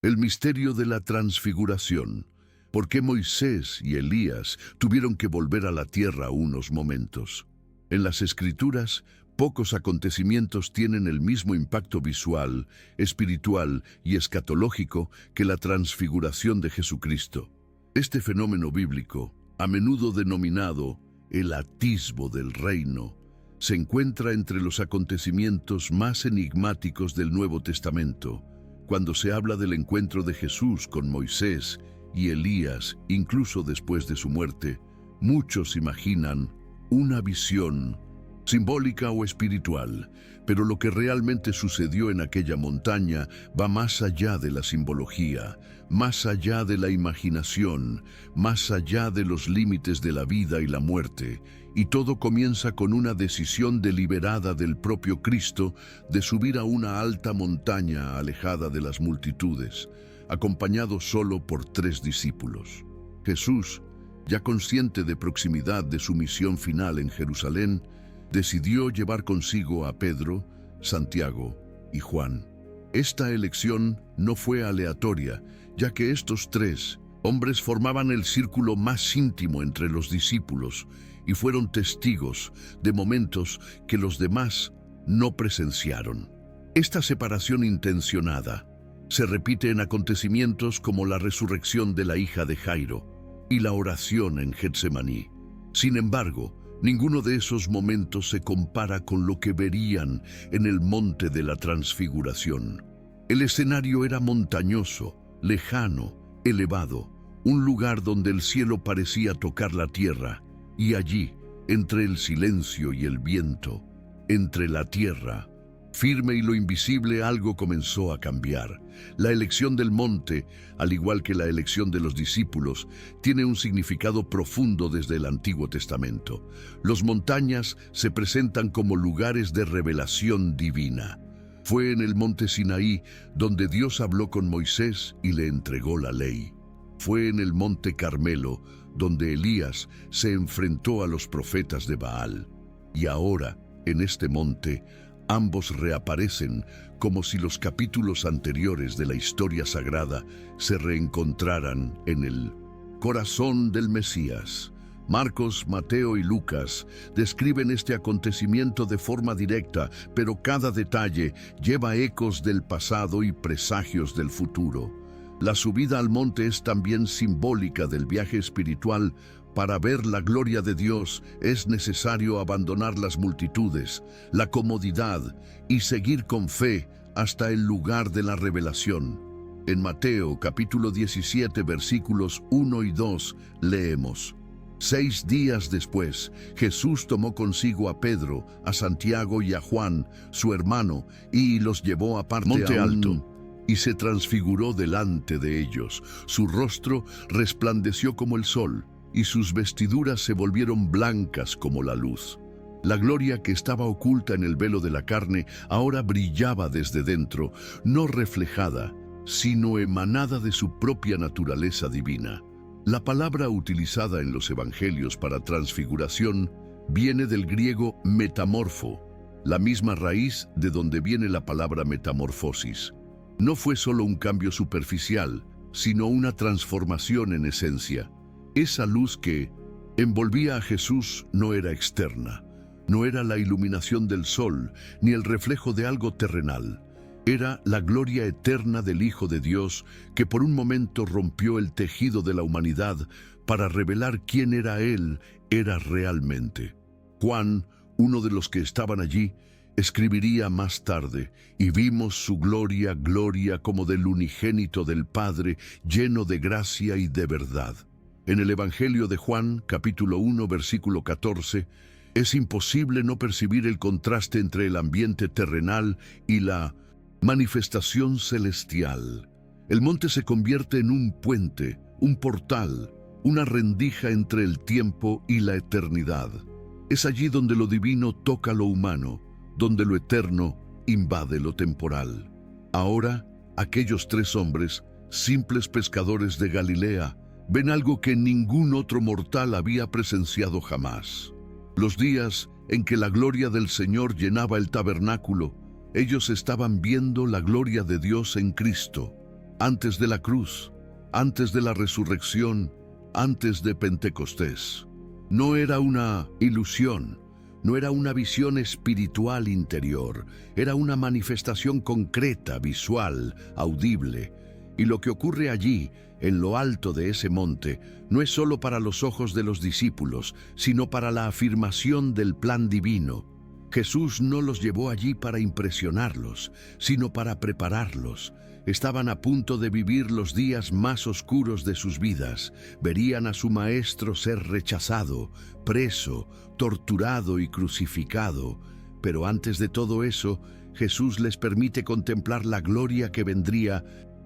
El misterio de la transfiguración. ¿Por qué Moisés y Elías tuvieron que volver a la tierra unos momentos? En las Escrituras, pocos acontecimientos tienen el mismo impacto visual, espiritual y escatológico que la transfiguración de Jesucristo. Este fenómeno bíblico, a menudo denominado el atisbo del reino, se encuentra entre los acontecimientos más enigmáticos del Nuevo Testamento. Cuando se habla del encuentro de Jesús con Moisés y Elías, incluso después de su muerte, muchos imaginan una visión simbólica o espiritual, pero lo que realmente sucedió en aquella montaña va más allá de la simbología, más allá de la imaginación, más allá de los límites de la vida y la muerte, y todo comienza con una decisión deliberada del propio Cristo de subir a una alta montaña alejada de las multitudes, acompañado solo por 3 discípulos. Jesús, ya consciente de proximidad de su misión final en Jerusalén, decidió llevar consigo a Pedro, Santiago y Juan. Esta elección no fue aleatoria, ya que estos 3 hombres formaban el círculo más íntimo entre los discípulos y fueron testigos de momentos que los demás no presenciaron. Esta separación intencionada se repite en acontecimientos como la resurrección de la hija de Jairo y la oración en Getsemaní. Sin embargo, ninguno de esos momentos se compara con lo que verían en el monte de la transfiguración. El escenario era montañoso, lejano, elevado, un lugar donde el cielo parecía tocar la tierra, y allí, entre el silencio y el viento, entre la tierra, firme y lo invisible, algo comenzó a cambiar. La elección del monte, al igual que la elección de los discípulos, tiene un significado profundo desde el Antiguo Testamento. Las montañas se presentan como lugares de revelación divina. Fue en el monte Sinaí donde Dios habló con Moisés y le entregó la ley. Fue en el monte Carmelo donde Elías se enfrentó a los profetas de Baal. Y ahora, en este monte, ambos reaparecen como si los capítulos anteriores de la historia sagrada se reencontraran en el corazón del Mesías. Marcos, Mateo y Lucas describen este acontecimiento de forma directa, pero cada detalle lleva ecos del pasado y presagios del futuro. La subida al monte es también simbólica del viaje espiritual. Para ver la gloria de Dios es necesario abandonar las multitudes, la comodidad y seguir con fe hasta el lugar de la revelación. En Mateo capítulo 17 versículos 1 y 2 leemos: 6 días después, Jesús tomó consigo a Pedro, a Santiago y a Juan, su hermano, y los llevó aparte Monte a un alto, y se transfiguró delante de ellos. Su rostro resplandeció como el sol, y sus vestiduras se volvieron blancas como la luz. La gloria que estaba oculta en el velo de la carne ahora brillaba desde dentro, no reflejada, sino emanada de su propia naturaleza divina. La palabra utilizada en los evangelios para transfiguración viene del griego metamorfo, la misma raíz de donde viene la palabra metamorfosis. No fue solo un cambio superficial, sino una transformación en esencia. Esa luz que envolvía a Jesús no era externa, no era la iluminación del sol, ni el reflejo de algo terrenal. Era la gloria eterna del Hijo de Dios que por un momento rompió el tejido de la humanidad para revelar quién era Él, era realmente. Juan, uno de los que estaban allí, escribiría más tarde: y vimos su gloria, gloria como del unigénito del Padre, lleno de gracia y de verdad. En el Evangelio de Juan, capítulo 1, versículo 14, es imposible no percibir el contraste entre el ambiente terrenal y la manifestación celestial. El monte se convierte en un puente, un portal, una rendija entre el tiempo y la eternidad. Es allí donde lo divino toca lo humano, donde lo eterno invade lo temporal. Ahora, aquellos 3 hombres, simples pescadores de Galilea, ven algo que ningún otro mortal había presenciado jamás. Los días en que la gloria del Señor llenaba el tabernáculo, ellos estaban viendo la gloria de Dios en Cristo. antes de la cruz, antes de la resurrección, antes de Pentecostés. No era una ilusión, no era una visión espiritual interior, era una manifestación concreta, visual, audible. Y lo que ocurre allí, en lo alto de ese monte, no es solo para los ojos de los discípulos, sino para la afirmación del plan divino. Jesús no los llevó allí para impresionarlos, sino para prepararlos. Estaban a punto de vivir los días más oscuros de sus vidas. Verían a su maestro ser rechazado, preso, torturado y crucificado. Pero antes de todo eso, Jesús les permite contemplar la gloria que vendría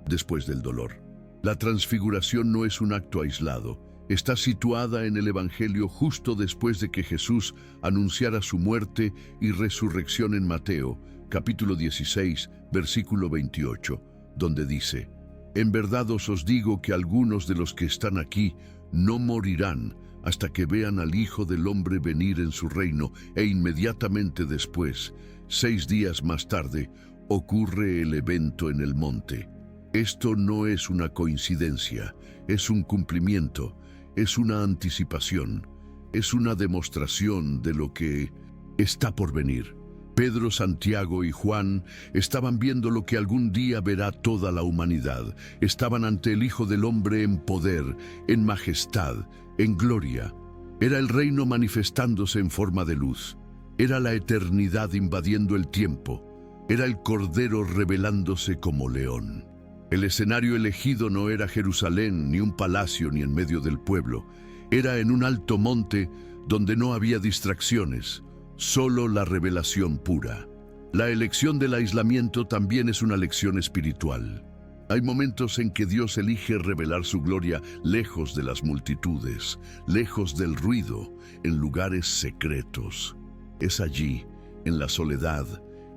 después del dolor. La transfiguración no es un acto aislado. Está situada en el Evangelio justo después de que Jesús anunciara su muerte y resurrección en Mateo, capítulo 16, versículo 28, donde dice: «En verdad os digo que algunos de los que están aquí no morirán hasta que vean al Hijo del Hombre venir en su reino», e inmediatamente después, 6 días más tarde, ocurre el evento en el monte. Esto no es una coincidencia, es un cumplimiento. Es una anticipación, es una demostración de lo que está por venir. Pedro, Santiago y Juan estaban viendo lo que algún día verá toda la humanidad. Estaban ante el Hijo del Hombre en poder, en majestad, en gloria. Era el reino manifestándose en forma de luz. Era la eternidad invadiendo el tiempo. Era el Cordero revelándose como león. El escenario elegido no era Jerusalén, ni un palacio, ni en medio del pueblo. Era en un alto monte donde no había distracciones, solo la revelación pura. La elección del aislamiento también es una lección espiritual. Hay momentos en que Dios elige revelar su gloria lejos de las multitudes, lejos del ruido, en lugares secretos. Es allí, en la soledad,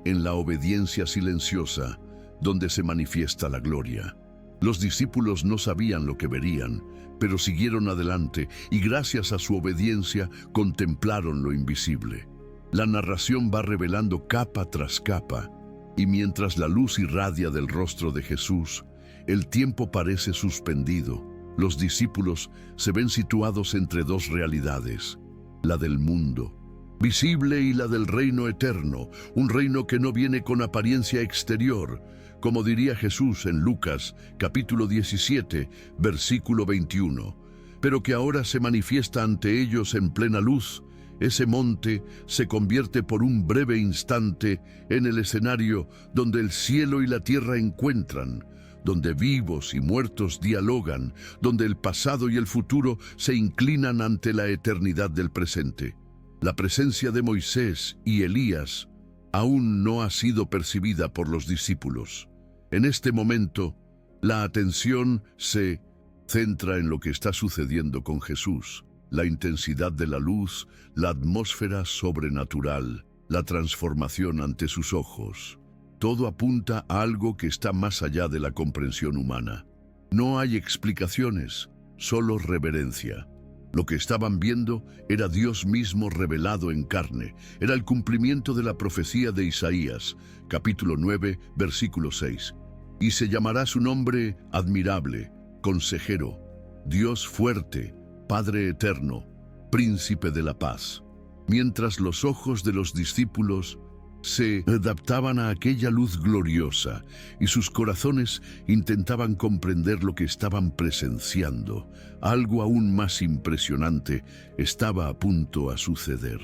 en la obediencia silenciosa, donde se manifiesta la gloria. Los discípulos no sabían lo que verían, pero siguieron adelante y gracias a su obediencia contemplaron lo invisible. La narración va revelando capa tras capa, y mientras la luz irradia del rostro de Jesús, el tiempo parece suspendido. Los discípulos se ven situados entre dos realidades, la del mundo visible y la del reino eterno, un reino que no viene con apariencia exterior, como diría Jesús en Lucas, capítulo 17, versículo 21, pero que ahora se manifiesta ante ellos en plena luz. Ese monte se convierte por un breve instante en el escenario donde el cielo y la tierra encuentran, donde vivos y muertos dialogan, donde el pasado y el futuro se inclinan ante la eternidad del presente. La presencia de Moisés y Elías aún no ha sido percibida por los discípulos. En este momento, la atención se centra en lo que está sucediendo con Jesús, la intensidad de la luz, la atmósfera sobrenatural, la transformación ante sus ojos. Todo apunta a algo que está más allá de la comprensión humana. No hay explicaciones, solo reverencia. Lo que estaban viendo era Dios mismo revelado en carne. Era el cumplimiento de la profecía de Isaías, capítulo 9, versículo 6. Y se llamará su nombre Admirable, Consejero, Dios fuerte, Padre eterno, Príncipe de la paz. Mientras los ojos de los discípulos se adaptaban a aquella luz gloriosa y sus corazones intentaban comprender lo que estaban presenciando, algo aún más impresionante estaba a punto a suceder.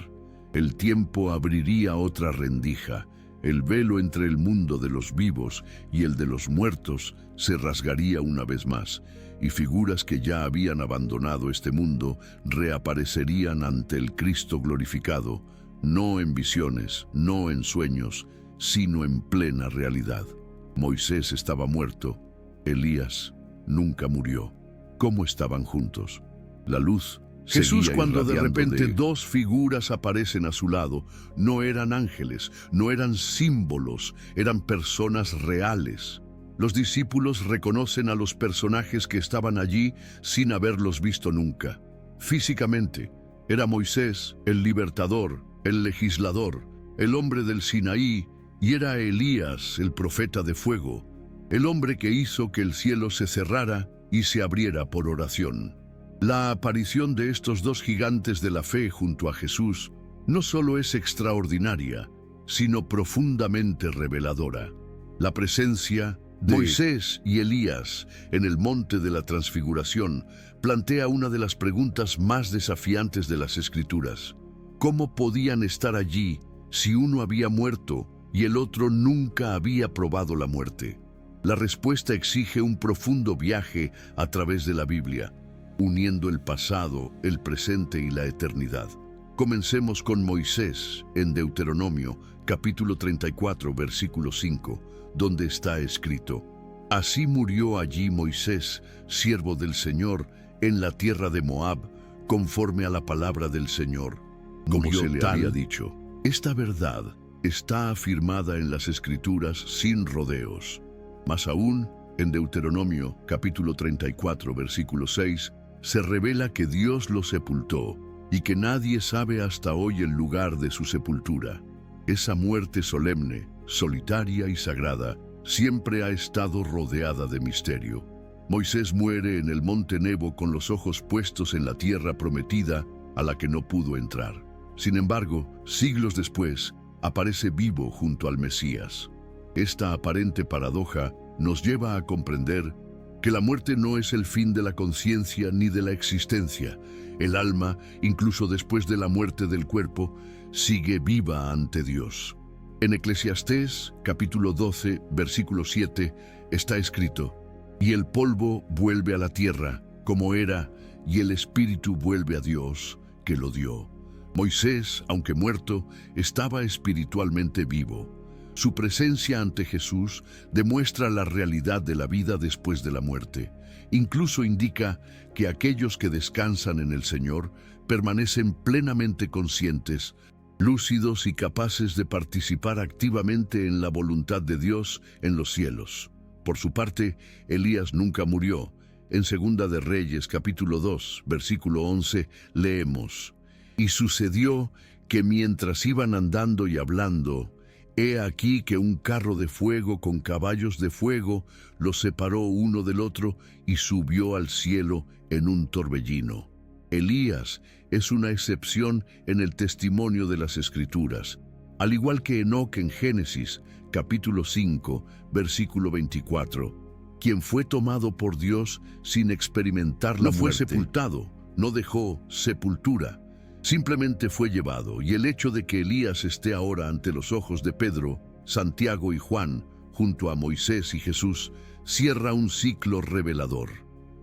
El tiempo abriría otra rendija, el velo entre el mundo de los vivos y el de los muertos se rasgaría una vez más, y figuras que ya habían abandonado este mundo reaparecerían ante el Cristo glorificado, no en visiones, no en sueños, sino en plena realidad. Moisés estaba muerto, Elías nunca murió. ¿Cómo estaban juntos? La luz Jesús, cuando de repente dos figuras aparecen a su lado, no eran ángeles, no eran símbolos, eran personas reales. Los discípulos reconocen a los personajes que estaban allí sin haberlos visto nunca. Físicamente, era Moisés, el libertador, el legislador, el hombre del Sinaí, y era Elías, el profeta de fuego. el hombre que hizo que el cielo se cerrara y se abriera por oración. La aparición de estos dos gigantes de la fe junto a Jesús no solo es extraordinaria, sino profundamente reveladora. La presencia de Moisés y Elías en el monte de la Transfiguración plantea una de las preguntas más desafiantes de las Escrituras. ¿Cómo podían estar allí si uno había muerto y el otro nunca había probado la muerte? La respuesta exige un profundo viaje a través de la Biblia, uniendo el pasado, el presente y la eternidad. Comencemos con Moisés en Deuteronomio, capítulo 34, versículo 5, donde está escrito: Así murió allí Moisés, siervo del Señor, en la tierra de Moab, conforme a la palabra del Señor, como se le había dicho. Esta verdad está afirmada en las Escrituras sin rodeos. Más aún, en Deuteronomio, capítulo 34, versículo 6, se revela que Dios lo sepultó y que nadie sabe hasta hoy el lugar de su sepultura. Esa muerte solemne, solitaria y sagrada siempre ha estado rodeada de misterio. Moisés muere en el monte Nebo con los ojos puestos en la tierra prometida a la que no pudo entrar. Sin embargo, siglos después, aparece vivo junto al Mesías. Esta aparente paradoja nos lleva a comprender que la muerte no es el fin de la conciencia ni de la existencia. El alma, incluso después de la muerte del cuerpo, sigue viva ante Dios. En Eclesiastés, capítulo 12, versículo 7, está escrito: Y el polvo vuelve a la tierra, como era, y el espíritu vuelve a Dios, que lo dio. Moisés, aunque muerto, estaba espiritualmente vivo. Su presencia ante Jesús demuestra la realidad de la vida después de la muerte. Incluso indica que aquellos que descansan en el Señor permanecen plenamente conscientes, lúcidos y capaces de participar activamente en la voluntad de Dios en los cielos. Por su parte, Elías nunca murió. En Segunda de Reyes, capítulo 2, versículo 11, leemos: Y sucedió que mientras iban andando y hablando, he aquí que un carro de fuego con caballos de fuego los separó uno del otro y subió al cielo en un torbellino. Elías es una excepción en el testimonio de las Escrituras, al igual que Enoc en Génesis, capítulo 5, versículo 24, quien fue tomado por Dios sin experimentar la muerte. No fue sepultado, no dejó sepultura. Simplemente fue llevado, y el hecho de que Elías esté ahora ante los ojos de Pedro, Santiago y Juan, junto a Moisés y Jesús, cierra un ciclo revelador.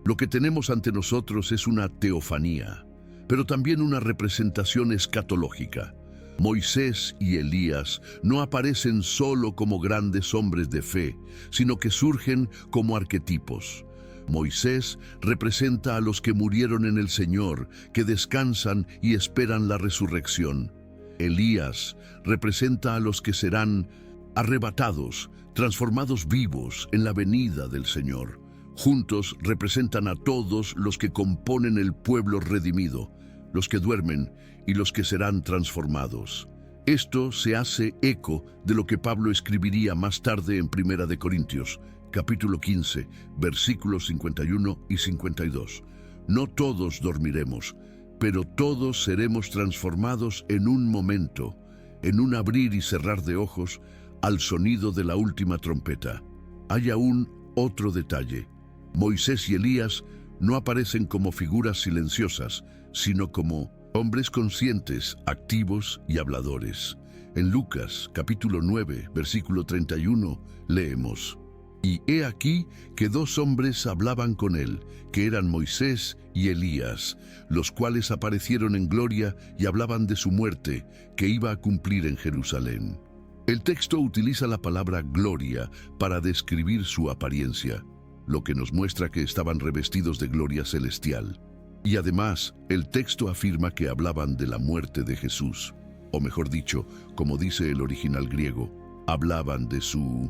Lo que tenemos ante nosotros es una teofanía, pero también una representación escatológica. Moisés y Elías no aparecen solo como grandes hombres de fe, sino que surgen como arquetipos. Moisés representa a los que murieron en el Señor, que descansan y esperan la resurrección. Elías representa a los que serán arrebatados, transformados vivos en la venida del Señor. Juntos representan a todos los que componen el pueblo redimido, los que duermen y los que serán transformados. Esto se hace eco de lo que Pablo escribiría más tarde en Primera de Corintios, capítulo 15, versículos 51 y 52. No todos dormiremos, pero todos seremos transformados en un momento, en un abrir y cerrar de ojos, al sonido de la última trompeta. Hay aún otro detalle. Moisés y Elías no aparecen como figuras silenciosas, sino como hombres conscientes, activos y habladores. En Lucas, capítulo 9, versículo 31, leemos: Y he aquí que dos hombres hablaban con él, que eran Moisés y Elías, los cuales aparecieron en gloria y hablaban de su muerte, que iba a cumplir en Jerusalén. El texto utiliza la palabra gloria para describir su apariencia, lo que nos muestra que estaban revestidos de gloria celestial. Y además, el texto afirma que hablaban de la muerte de Jesús, o mejor dicho, como dice el original griego, hablaban de su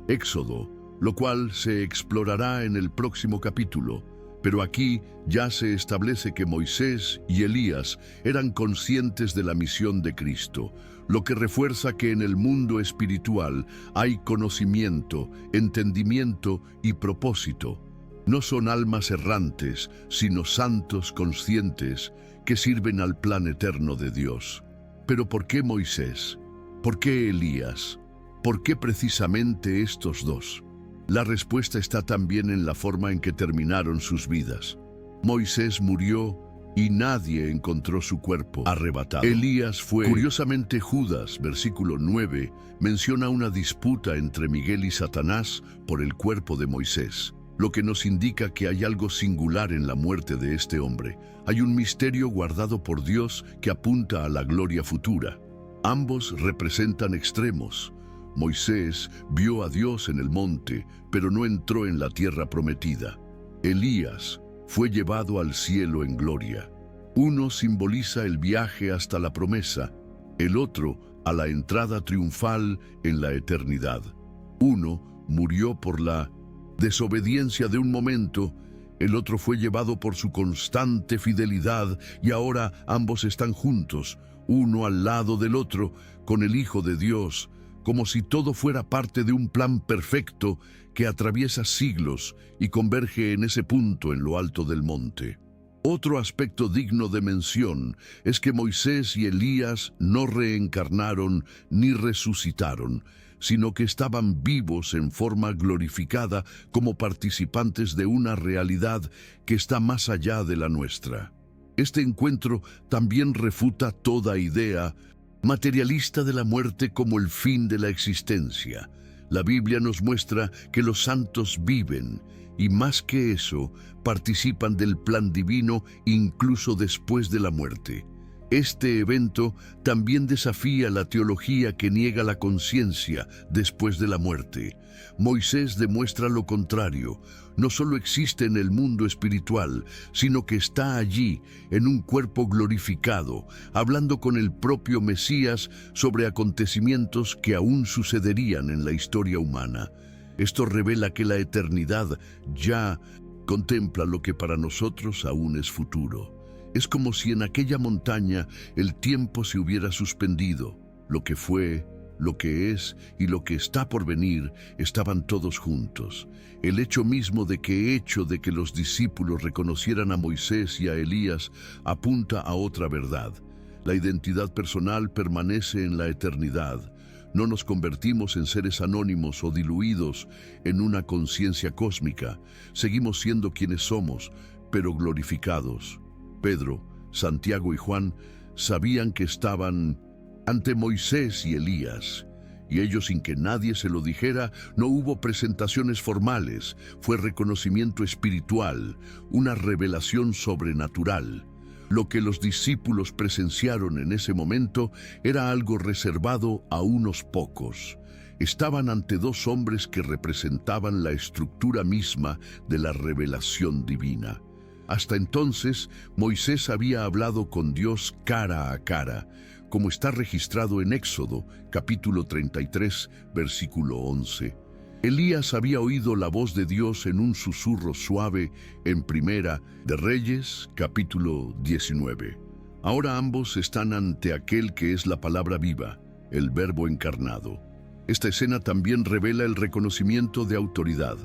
éxodo, lo cual se explorará en el próximo capítulo. Pero aquí ya se establece que Moisés y Elías eran conscientes de la misión de Cristo, lo que refuerza que en el mundo espiritual hay conocimiento, entendimiento y propósito. No son almas errantes, sino santos conscientes que sirven al plan eterno de Dios. Pero ¿por qué Moisés? ¿Por qué Elías? ¿Por qué precisamente estos dos? La respuesta está también en la forma en que terminaron sus vidas. Moisés murió y nadie encontró su cuerpo arrebatado. Elías fue. Curiosamente, Judas, versículo 9, menciona una disputa entre Miguel y Satanás por el cuerpo de Moisés, lo que nos indica que hay algo singular en la muerte de este hombre. Hay un misterio guardado por Dios que apunta a la gloria futura. Ambos representan extremos. Moisés vio a Dios en el monte, pero no entró en la tierra prometida. Elías fue llevado al cielo en gloria. Uno simboliza el viaje hasta la promesa, el otro a la entrada triunfal en la eternidad. Uno murió por la desobediencia de un momento, el otro fue llevado por su constante fidelidad y ahora ambos están juntos, uno al lado del otro, con el Hijo de Dios, como si todo fuera parte de un plan perfecto que atraviesa siglos y converge en ese punto en lo alto del monte. Otro aspecto digno de mención es que Moisés y Elías no reencarnaron ni resucitaron, sino que estaban vivos en forma glorificada como participantes de una realidad que está más allá de la nuestra. Este encuentro también refuta toda idea materialista de la muerte como el fin de la existencia. La Biblia nos muestra que los santos viven y, más que eso, participan del plan divino incluso después de la muerte. Este evento también desafía la teología que niega la conciencia después de la muerte. Moisés demuestra lo contrario. No solo existe en el mundo espiritual, sino que está allí, en un cuerpo glorificado, hablando con el propio Mesías sobre acontecimientos que aún sucederían en la historia humana. Esto revela que la eternidad ya contempla lo que para nosotros aún es futuro. Es como si en aquella montaña el tiempo se hubiera suspendido. Lo que fue, lo que es y lo que está por venir estaban todos juntos. El hecho mismo de que los discípulos reconocieran a Moisés y a Elías apunta a otra verdad. La identidad personal permanece en la eternidad. No nos convertimos en seres anónimos o diluidos en una conciencia cósmica. Seguimos siendo quienes somos, pero glorificados. Pedro, Santiago y Juan sabían que estaban ante Moisés y Elías, y ellos, sin que nadie se lo dijera, no hubo presentaciones formales, fue reconocimiento espiritual, una revelación sobrenatural. Lo que los discípulos presenciaron en ese momento era algo reservado a unos pocos. Estaban ante dos hombres que representaban la estructura misma de la revelación divina. Hasta entonces, Moisés había hablado con Dios cara a cara, como está registrado en Éxodo, capítulo 33, versículo 11. Elías había oído la voz de Dios en un susurro suave en Primera de Reyes, capítulo 19. Ahora ambos están ante aquel que es la palabra viva, el Verbo encarnado. Esta escena también revela el reconocimiento de autoridad.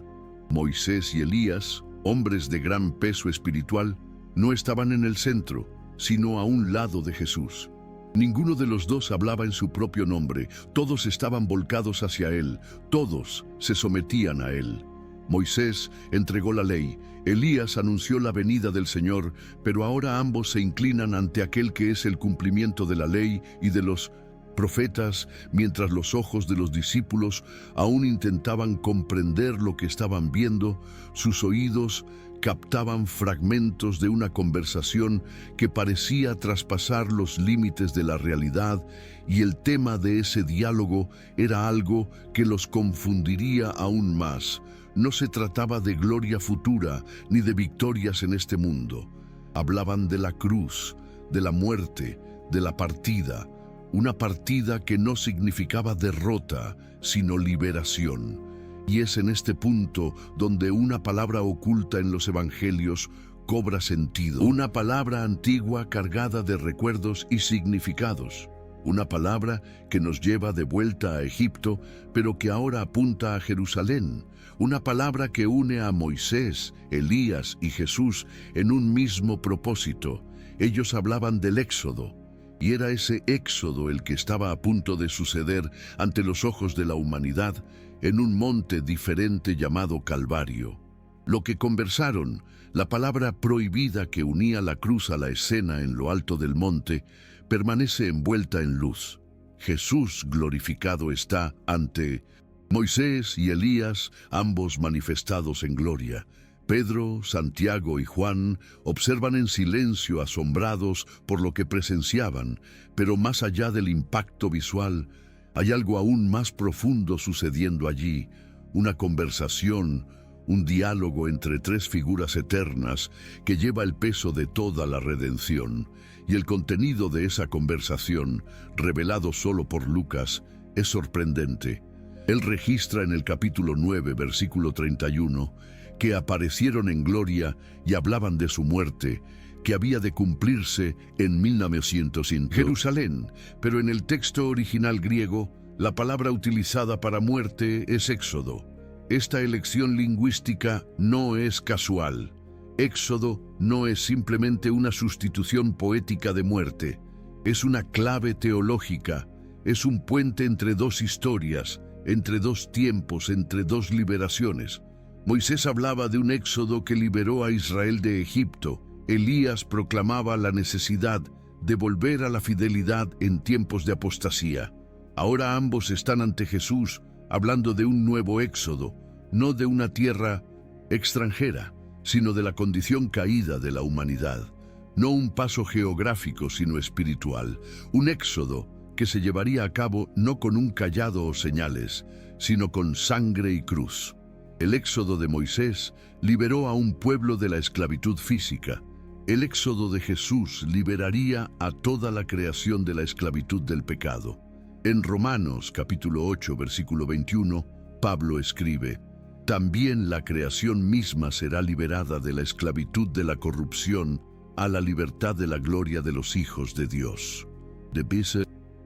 Moisés y Elías, hombres de gran peso espiritual, no estaban en el centro, sino a un lado de Jesús. Ninguno de los dos hablaba en su propio nombre, todos estaban volcados hacia Él, todos se sometían a Él. Moisés entregó la ley, Elías anunció la venida del Señor, pero ahora ambos se inclinan ante aquel que es el cumplimiento de la ley y de los profetas, mientras los ojos de los discípulos aún intentaban comprender lo que estaban viendo, sus oídos captaban fragmentos de una conversación que parecía traspasar los límites de la realidad, y el tema de ese diálogo era algo que los confundiría aún más. No se trataba de gloria futura ni de victorias en este mundo. Hablaban de la cruz, de la muerte, de la partida, una partida que no significaba derrota, sino liberación. Y es en este punto donde una palabra oculta en los evangelios cobra sentido. Una palabra antigua cargada de recuerdos y significados. Una palabra que nos lleva de vuelta a Egipto, pero que ahora apunta a Jerusalén. Una palabra que une a Moisés, Elías y Jesús en un mismo propósito. Ellos hablaban del Éxodo, y era ese Éxodo el que estaba a punto de suceder ante los ojos de la humanidad en un monte diferente llamado Calvario. Lo que conversaron, la palabra prohibida que unía la cruz a la escena en lo alto del monte, permanece envuelta en luz. Jesús glorificado está ante Moisés y Elías, ambos manifestados en gloria. Pedro, Santiago y Juan observan en silencio, asombrados por lo que presenciaban, pero más allá del impacto visual, hay algo aún más profundo sucediendo allí, una conversación, un diálogo entre tres figuras eternas que lleva el peso de toda la redención, y el contenido de esa conversación, revelado solo por Lucas, es sorprendente. Él registra en el capítulo 9, versículo 31, que aparecieron en gloria y hablaban de su muerte, que había de cumplirse en 1900 en Jerusalén, pero en el texto original griego, la palabra utilizada para muerte es éxodo. Esta elección lingüística no es casual. Éxodo no es simplemente una sustitución poética de muerte, es una clave teológica, es un puente entre dos historias, entre dos tiempos, entre dos liberaciones. Moisés hablaba de un éxodo que liberó a Israel de Egipto. Elías proclamaba la necesidad de volver a la fidelidad en tiempos de apostasía. Ahora ambos están ante Jesús hablando de un nuevo éxodo, no de una tierra extranjera, sino de la condición caída de la humanidad. No un paso geográfico, sino espiritual. Un éxodo que se llevaría a cabo no con un cayado o señales, sino con sangre y cruz. El éxodo de Moisés liberó a un pueblo de la esclavitud física. El éxodo de Jesús liberaría a toda la creación de la esclavitud del pecado. En Romanos capítulo 8, versículo 21, Pablo escribe: también la creación misma será liberada de la esclavitud de la corrupción a la libertad de la gloria de los hijos de Dios.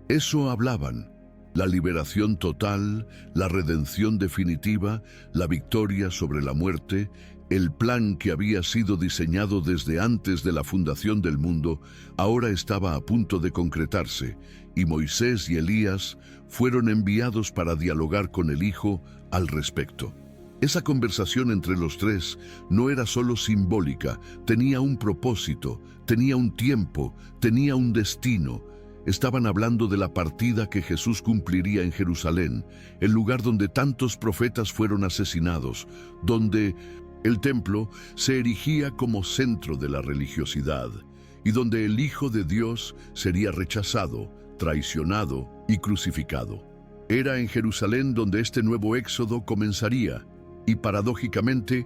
Eso hablaban. La liberación total, la redención definitiva, la victoria sobre la muerte, el plan que había sido diseñado desde antes de la fundación del mundo, ahora estaba a punto de concretarse, y Moisés y Elías fueron enviados para dialogar con el Hijo al respecto. Esa conversación entre los tres no era solo simbólica, tenía un propósito, tenía un tiempo, tenía un destino. Estaban hablando de la partida que Jesús cumpliría en Jerusalén, el lugar donde tantos profetas fueron asesinados, donde el templo se erigía como centro de la religiosidad, y donde el Hijo de Dios sería rechazado, traicionado y crucificado. Era en Jerusalén donde este nuevo éxodo comenzaría, y paradójicamente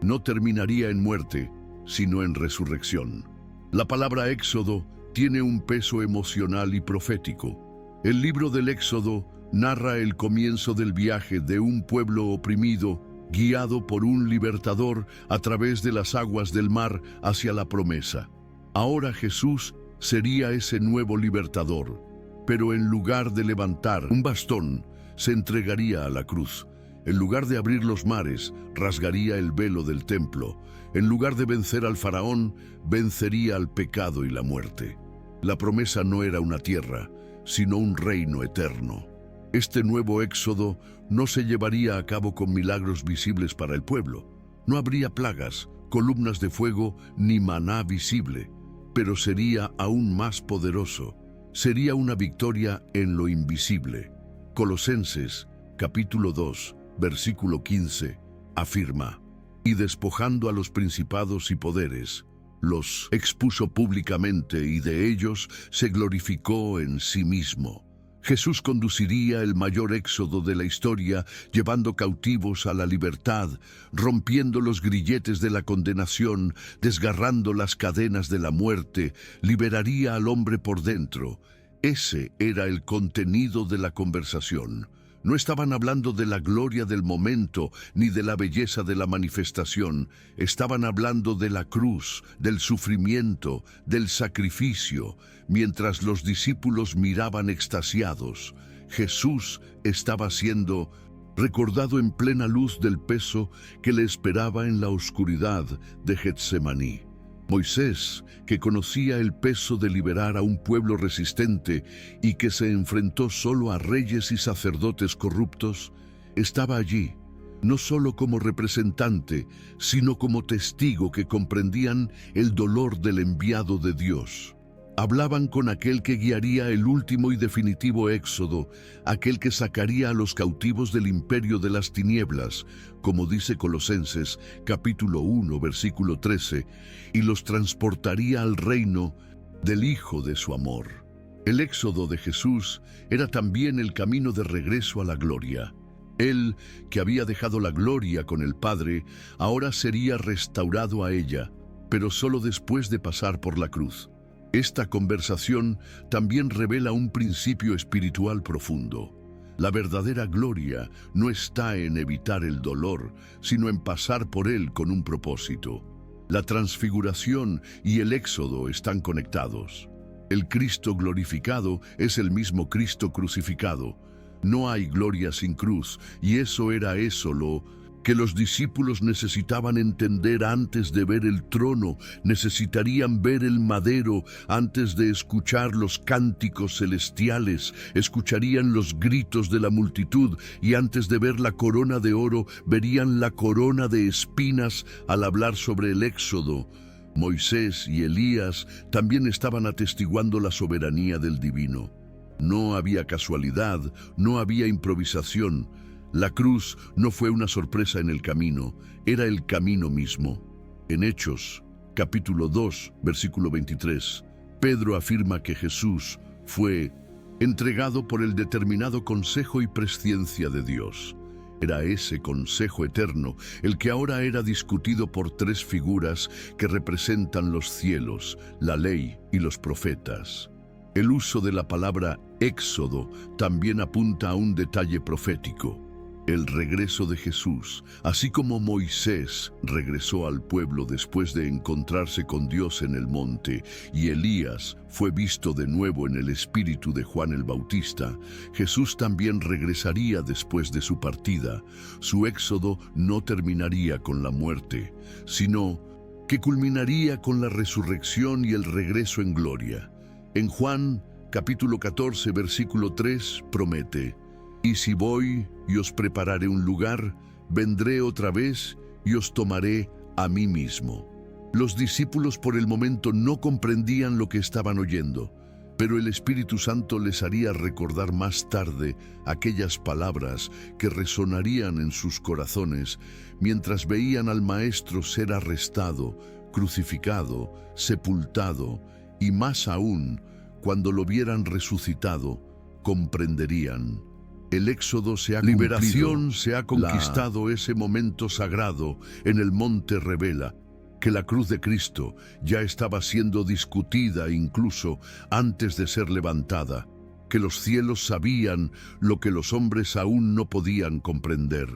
no terminaría en muerte, sino en resurrección. La palabra éxodo tiene un peso emocional y profético. El libro del Éxodo narra el comienzo del viaje de un pueblo oprimido, guiado por un libertador a través de las aguas del mar hacia la promesa. Ahora Jesús sería ese nuevo libertador, pero en lugar de levantar un bastón, se entregaría a la cruz. En lugar de abrir los mares, rasgaría el velo del templo. En lugar de vencer al faraón, vencería al pecado y la muerte. La promesa no era una tierra, sino un reino eterno. Este nuevo éxodo no se llevaría a cabo con milagros visibles para el pueblo. No habría plagas, columnas de fuego ni maná visible, pero sería aún más poderoso. Sería una victoria en lo invisible. Colosenses, capítulo 2, versículo 15, afirma: y despojando a los principados y poderes, los expuso públicamente y de ellos se glorificó en sí mismo. Jesús conduciría el mayor éxodo de la historia, llevando cautivos a la libertad, rompiendo los grilletes de la condenación, desgarrando las cadenas de la muerte, liberaría al hombre por dentro. Ese era el contenido de la conversación. No estaban hablando de la gloria del momento ni de la belleza de la manifestación. Estaban hablando de la cruz, del sufrimiento, del sacrificio. Mientras los discípulos miraban extasiados, Jesús estaba siendo recordado en plena luz del peso que le esperaba en la oscuridad de Getsemaní. Moisés, que conocía el peso de liberar a un pueblo resistente y que se enfrentó solo a reyes y sacerdotes corruptos, estaba allí, no solo como representante, sino como testigo que comprendían el dolor del enviado de Dios. Hablaban con aquel que guiaría el último y definitivo éxodo, aquel que sacaría a los cautivos del imperio de las tinieblas, como dice Colosenses capítulo 1, versículo 13, y los transportaría al reino del Hijo de su amor. El éxodo de Jesús era también el camino de regreso a la gloria. Él, que había dejado la gloria con el Padre, ahora sería restaurado a ella, pero solo después de pasar por la cruz. Esta conversación también revela un principio espiritual profundo. La verdadera gloria no está en evitar el dolor, sino en pasar por él con un propósito. La transfiguración y el éxodo están conectados. El Cristo glorificado es el mismo Cristo crucificado. No hay gloria sin cruz, y eso era lo que los discípulos necesitaban entender antes de ver el trono. Necesitarían ver el madero antes de escuchar los cánticos celestiales. Escucharían los gritos de la multitud y antes de ver la corona de oro, verían la corona de espinas al hablar sobre el éxodo. Moisés y Elías también estaban atestiguando la soberanía del divino. No había casualidad, no había improvisación. La cruz no fue una sorpresa en el camino, era el camino mismo. En Hechos, capítulo 2, versículo 23, Pedro afirma que Jesús fue entregado por el determinado consejo y presciencia de Dios. Era ese consejo eterno, el que ahora era discutido por tres figuras que representan los cielos, la ley y los profetas. El uso de la palabra éxodo también apunta a un detalle profético. El regreso de Jesús, así como Moisés regresó al pueblo después de encontrarse con Dios en el monte, y Elías fue visto de nuevo en el espíritu de Juan el Bautista, Jesús también regresaría después de su partida. Su éxodo no terminaría con la muerte, sino que culminaría con la resurrección y el regreso en gloria. En Juan, capítulo 14, versículo 3, promete: «Y si voy y os prepararé un lugar, vendré otra vez y os tomaré a mí mismo». Los discípulos por el momento no comprendían lo que estaban oyendo, pero el Espíritu Santo les haría recordar más tarde aquellas palabras que resonarían en sus corazones mientras veían al Maestro ser arrestado, crucificado, sepultado, y más aún, cuando lo vieran resucitado, comprenderían. El éxodo se ha cumplido. Liberación se ha conquistado. Ese momento sagrado en el monte revela que la cruz de Cristo ya estaba siendo discutida incluso antes de ser levantada, que los cielos sabían lo que los hombres aún no podían comprender,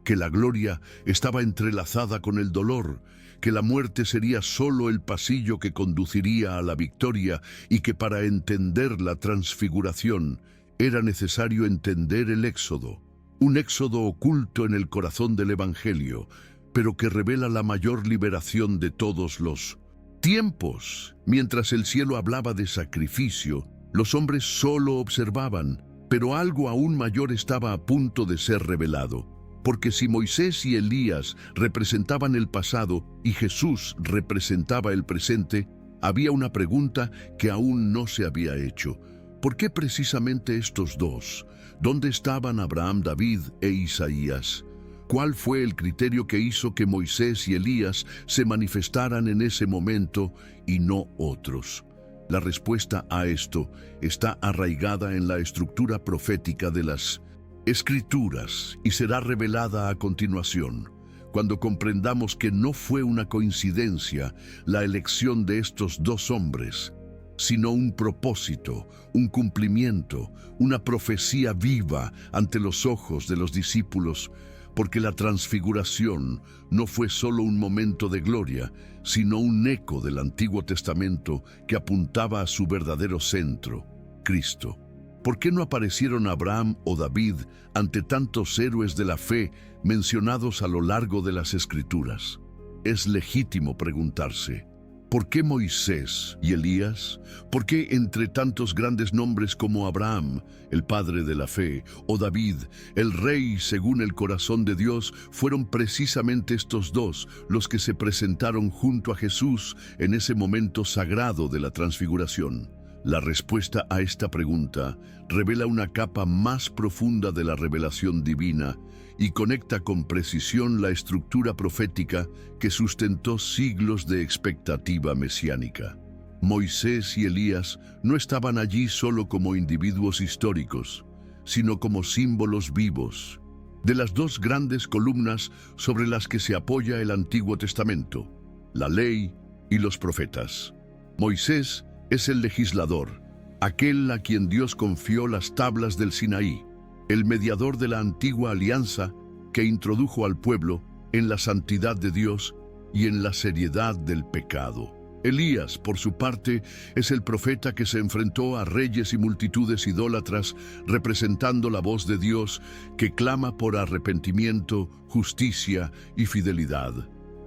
que la gloria estaba entrelazada con el dolor, que la muerte sería solo el pasillo que conduciría a la victoria y que para entender la transfiguración era necesario entender el éxodo, un éxodo oculto en el corazón del Evangelio, pero que revela la mayor liberación de todos los tiempos. Mientras el cielo hablaba de sacrificio, los hombres solo observaban, pero algo aún mayor estaba a punto de ser revelado. Porque si Moisés y Elías representaban el pasado y Jesús representaba el presente, había una pregunta que aún no se había hecho. ¿Por qué precisamente estos dos? ¿Dónde estaban Abraham, David e Isaías? ¿Cuál fue el criterio que hizo que Moisés y Elías se manifestaran en ese momento y no otros? La respuesta a esto está arraigada en la estructura profética de las Escrituras y será revelada a continuación. Cuando comprendamos que no fue una coincidencia la elección de estos dos hombres, sino un propósito, un cumplimiento, una profecía viva ante los ojos de los discípulos, porque la transfiguración no fue solo un momento de gloria, sino un eco del Antiguo Testamento que apuntaba a su verdadero centro, Cristo. ¿Por qué no aparecieron Abraham o David ante tantos héroes de la fe mencionados a lo largo de las Escrituras? Es legítimo preguntarse, ¿por qué Moisés y Elías? ¿Por qué entre tantos grandes nombres como Abraham, el padre de la fe, o David, el rey según el corazón de Dios, fueron precisamente estos dos los que se presentaron junto a Jesús en ese momento sagrado de la transfiguración? La respuesta a esta pregunta revela una capa más profunda de la revelación divina y conecta con precisión la estructura profética que sustentó siglos de expectativa mesiánica. Moisés y Elías no estaban allí solo como individuos históricos, sino como símbolos vivos de las dos grandes columnas sobre las que se apoya el Antiguo Testamento, la ley y los profetas. Moisés es el legislador, aquel a quien Dios confió las tablas del Sinaí, el mediador de la antigua alianza que introdujo al pueblo en la santidad de Dios y en la seriedad del pecado. Elías, por su parte, es el profeta que se enfrentó a reyes y multitudes idólatras, representando la voz de Dios que clama por arrepentimiento, justicia y fidelidad.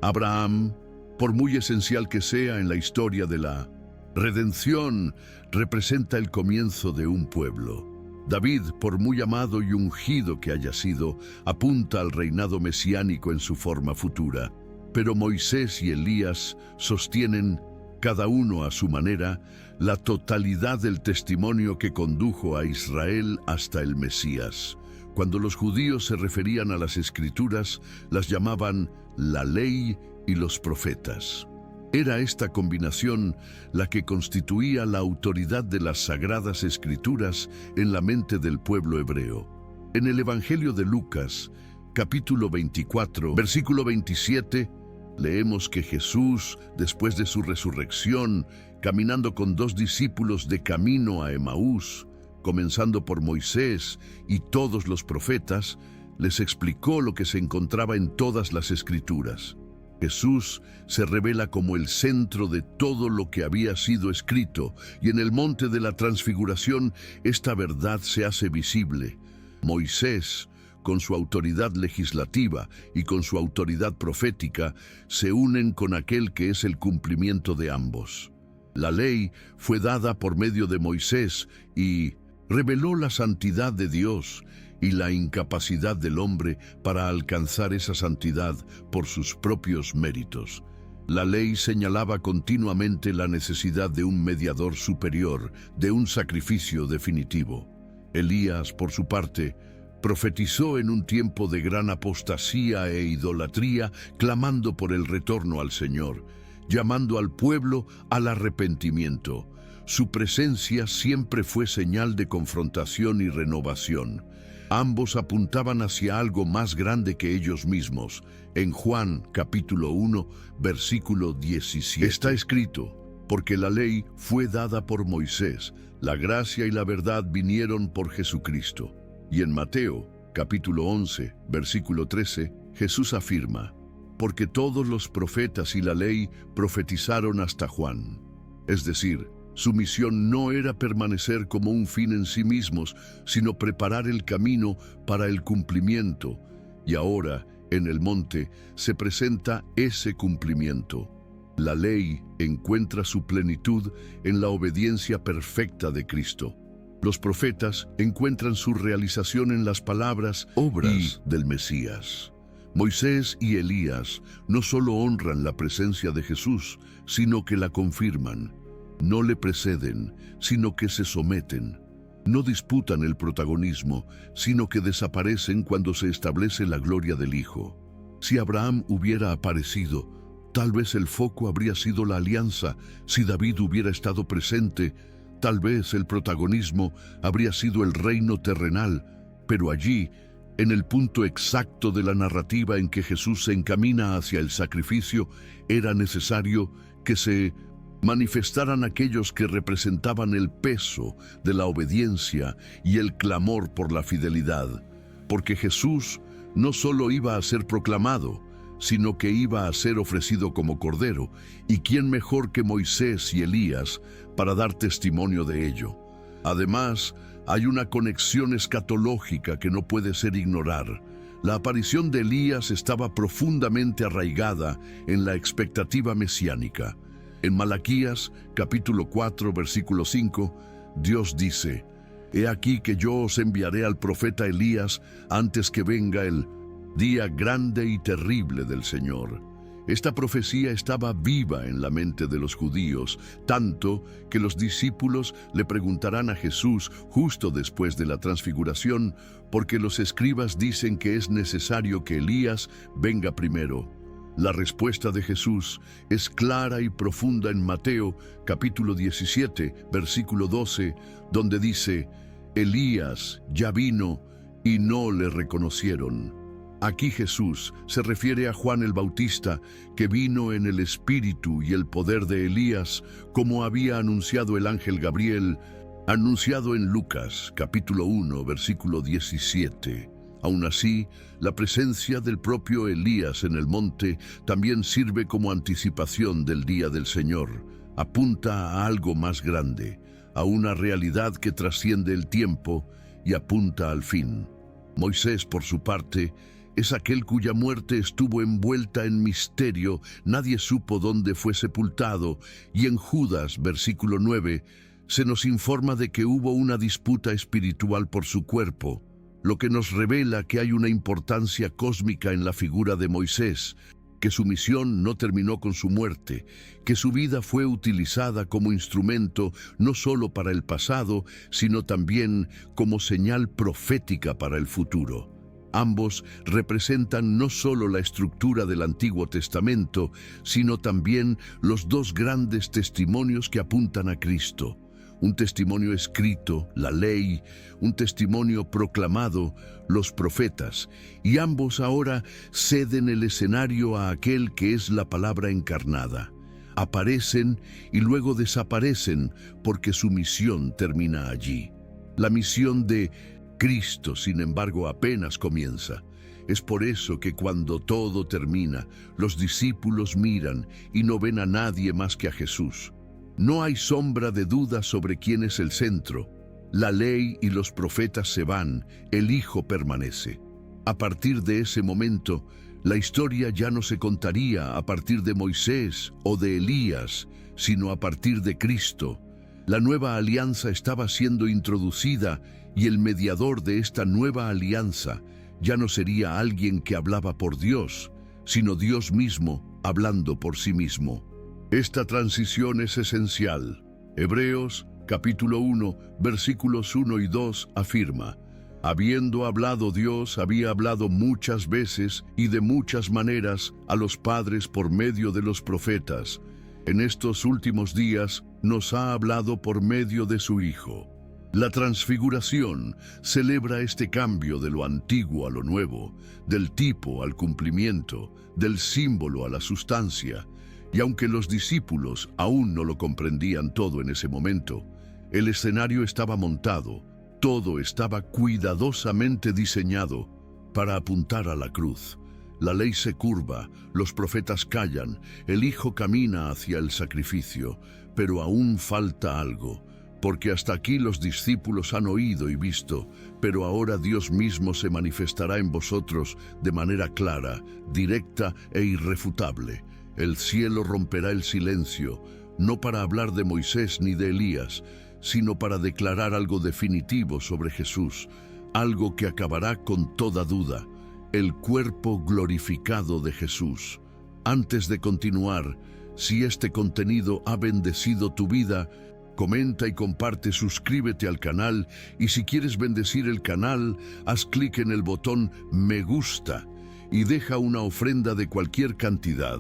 Abraham, por muy esencial que sea en la historia de la redención, representa el comienzo de un pueblo. David, por muy amado y ungido que haya sido, apunta al reinado mesiánico en su forma futura. Pero Moisés y Elías sostienen, cada uno a su manera, la totalidad del testimonio que condujo a Israel hasta el Mesías. Cuando los judíos se referían a las Escrituras, las llamaban la ley y los profetas. Era esta combinación la que constituía la autoridad de las Sagradas Escrituras en la mente del pueblo hebreo. En el Evangelio de Lucas, capítulo 24, versículo 27, leemos que Jesús, después de su resurrección, caminando con dos discípulos de camino a Emaús, comenzando por Moisés y todos los profetas, les explicó lo que se encontraba en todas las Escrituras. Jesús se revela como el centro de todo lo que había sido escrito, y en el monte de la transfiguración esta verdad se hace visible. Moisés, con su autoridad legislativa y con su autoridad profética, se unen con aquel que es el cumplimiento de ambos. La ley fue dada por medio de Moisés y reveló la santidad de Dios y la incapacidad del hombre para alcanzar esa santidad por sus propios méritos. La ley señalaba continuamente la necesidad de un mediador superior, de un sacrificio definitivo. Elías, por su parte, profetizó en un tiempo de gran apostasía e idolatría, clamando por el retorno al Señor, llamando al pueblo al arrepentimiento. Su presencia siempre fue señal de confrontación y renovación. Ambos apuntaban hacia algo más grande que ellos mismos. En Juan, capítulo 1, versículo 17, está escrito: porque la ley fue dada por Moisés, la gracia y la verdad vinieron por Jesucristo. Y en Mateo, capítulo 11, versículo 13, Jesús afirma: porque todos los profetas y la ley profetizaron hasta Juan. Es decir, su misión no era permanecer como un fin en sí mismos, sino preparar el camino para el cumplimiento. Y ahora, en el monte, se presenta ese cumplimiento. La ley encuentra su plenitud en la obediencia perfecta de Cristo. Los profetas encuentran su realización en las palabras, obras del Mesías. Moisés y Elías no solo honran la presencia de Jesús, sino que la confirman. No le preceden, sino que se someten. No disputan el protagonismo, sino que desaparecen cuando se establece la gloria del Hijo. Si Abraham hubiera aparecido, tal vez el foco habría sido la alianza. Si David hubiera estado presente, tal vez el protagonismo habría sido el reino terrenal. Pero allí, en el punto exacto de la narrativa en que Jesús se encamina hacia el sacrificio, era necesario que se manifestaran aquellos que representaban el peso de la obediencia y el clamor por la fidelidad, porque Jesús no solo iba a ser proclamado, sino que iba a ser ofrecido como cordero, y quién mejor que Moisés y Elías para dar testimonio de ello. Además, hay una conexión escatológica que no puede ser ignorada. La aparición de Elías estaba profundamente arraigada en la expectativa mesiánica. En Malaquías, capítulo 4, versículo 5, Dios dice: «He aquí que yo os enviaré al profeta Elías antes que venga el día grande y terrible del Señor». Esta profecía estaba viva en la mente de los judíos, tanto que los discípulos le preguntarán a Jesús justo después de la transfiguración, porque los escribas dicen que es necesario que Elías venga primero. La respuesta de Jesús es clara y profunda en Mateo, capítulo 17, versículo 12, donde dice: «Elías ya vino y no le reconocieron». Aquí Jesús se refiere a Juan el Bautista, que vino en el espíritu y el poder de Elías, como había anunciado el ángel Gabriel, anunciado en Lucas, capítulo 1, versículo 17. Aún así, la presencia del propio Elías en el monte también sirve como anticipación del día del Señor. Apunta a algo más grande, a una realidad que trasciende el tiempo y apunta al fin. Moisés, por su parte, es aquel cuya muerte estuvo envuelta en misterio, nadie supo dónde fue sepultado, y en Judas, versículo 9, se nos informa de que hubo una disputa espiritual por su cuerpo, lo que nos revela que hay una importancia cósmica en la figura de Moisés, que su misión no terminó con su muerte, que su vida fue utilizada como instrumento no solo para el pasado, sino también como señal profética para el futuro. Ambos representan no solo la estructura del Antiguo Testamento, sino también los dos grandes testimonios que apuntan a Cristo. Un testimonio escrito, la ley; un testimonio proclamado, los profetas. Y ambos ahora ceden el escenario a aquel que es la palabra encarnada. Aparecen y luego desaparecen porque su misión termina allí. La misión de Cristo, sin embargo, apenas comienza. Es por eso que cuando todo termina, los discípulos miran y no ven a nadie más que a Jesús. No hay sombra de duda sobre quién es el centro. La ley y los profetas se van, el Hijo permanece. A partir de ese momento, la historia ya no se contaría a partir de Moisés o de Elías, sino a partir de Cristo. La nueva alianza estaba siendo introducida y el mediador de esta nueva alianza ya no sería alguien que hablaba por Dios, sino Dios mismo hablando por sí mismo. Esta transición es esencial. Hebreos, capítulo 1, versículos 1 y 2 afirma: «Habiendo hablado Dios, había hablado muchas veces y de muchas maneras a los padres por medio de los profetas. En estos últimos días nos ha hablado por medio de su Hijo». La transfiguración celebra este cambio de lo antiguo a lo nuevo, del tipo al cumplimiento, del símbolo a la sustancia. Y aunque los discípulos aún no lo comprendían todo en ese momento, el escenario estaba montado, todo estaba cuidadosamente diseñado para apuntar a la cruz. La ley se curva, los profetas callan, el Hijo camina hacia el sacrificio, pero aún falta algo. Porque hasta aquí los discípulos han oído y visto, pero ahora Dios mismo se manifestará en vosotros de manera clara, directa e irrefutable. El cielo romperá el silencio, no para hablar de Moisés ni de Elías, sino para declarar algo definitivo sobre Jesús, algo que acabará con toda duda: el cuerpo glorificado de Jesús. Antes de continuar, si este contenido ha bendecido tu vida, comenta y comparte, suscríbete al canal, y si quieres bendecir el canal, haz clic en el botón me gusta y deja una ofrenda de cualquier cantidad,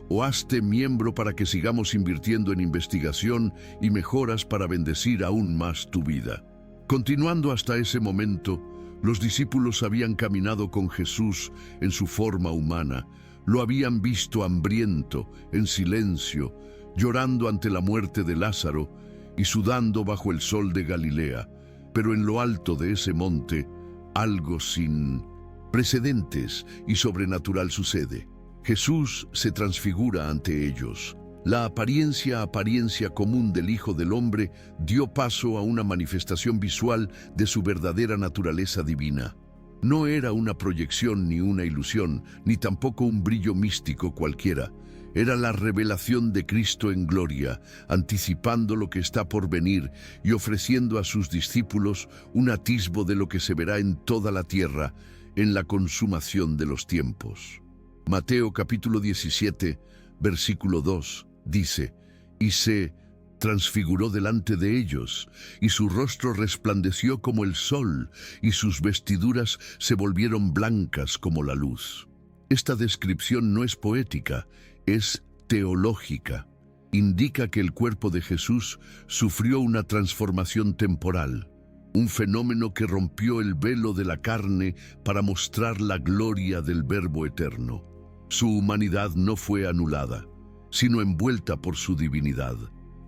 o hazte miembro para que sigamos invirtiendo en investigación y mejoras para bendecir aún más tu vida. Continuando hasta ese momento, los discípulos habían caminado con Jesús en su forma humana, lo habían visto hambriento, en silencio, llorando ante la muerte de Lázaro y sudando bajo el sol de Galilea. Pero en lo alto de ese monte, algo sin precedentes y sobrenatural sucede. Jesús se transfigura ante ellos. La apariencia común del Hijo del Hombre dio paso a una manifestación visual de su verdadera naturaleza divina. No era una proyección ni una ilusión, ni tampoco un brillo místico cualquiera. Era la revelación de Cristo en gloria, anticipando lo que está por venir y ofreciendo a sus discípulos un atisbo de lo que se verá en toda la tierra, en la consumación de los tiempos. Mateo capítulo 17, versículo 2, dice: «Y se transfiguró delante de ellos, y su rostro resplandeció como el sol, y sus vestiduras se volvieron blancas como la luz». Esta descripción no es poética, es teológica. Indica que el cuerpo de Jesús sufrió una transformación temporal, un fenómeno que rompió el velo de la carne para mostrar la gloria del Verbo eterno. Su humanidad no fue anulada, sino envuelta por su divinidad.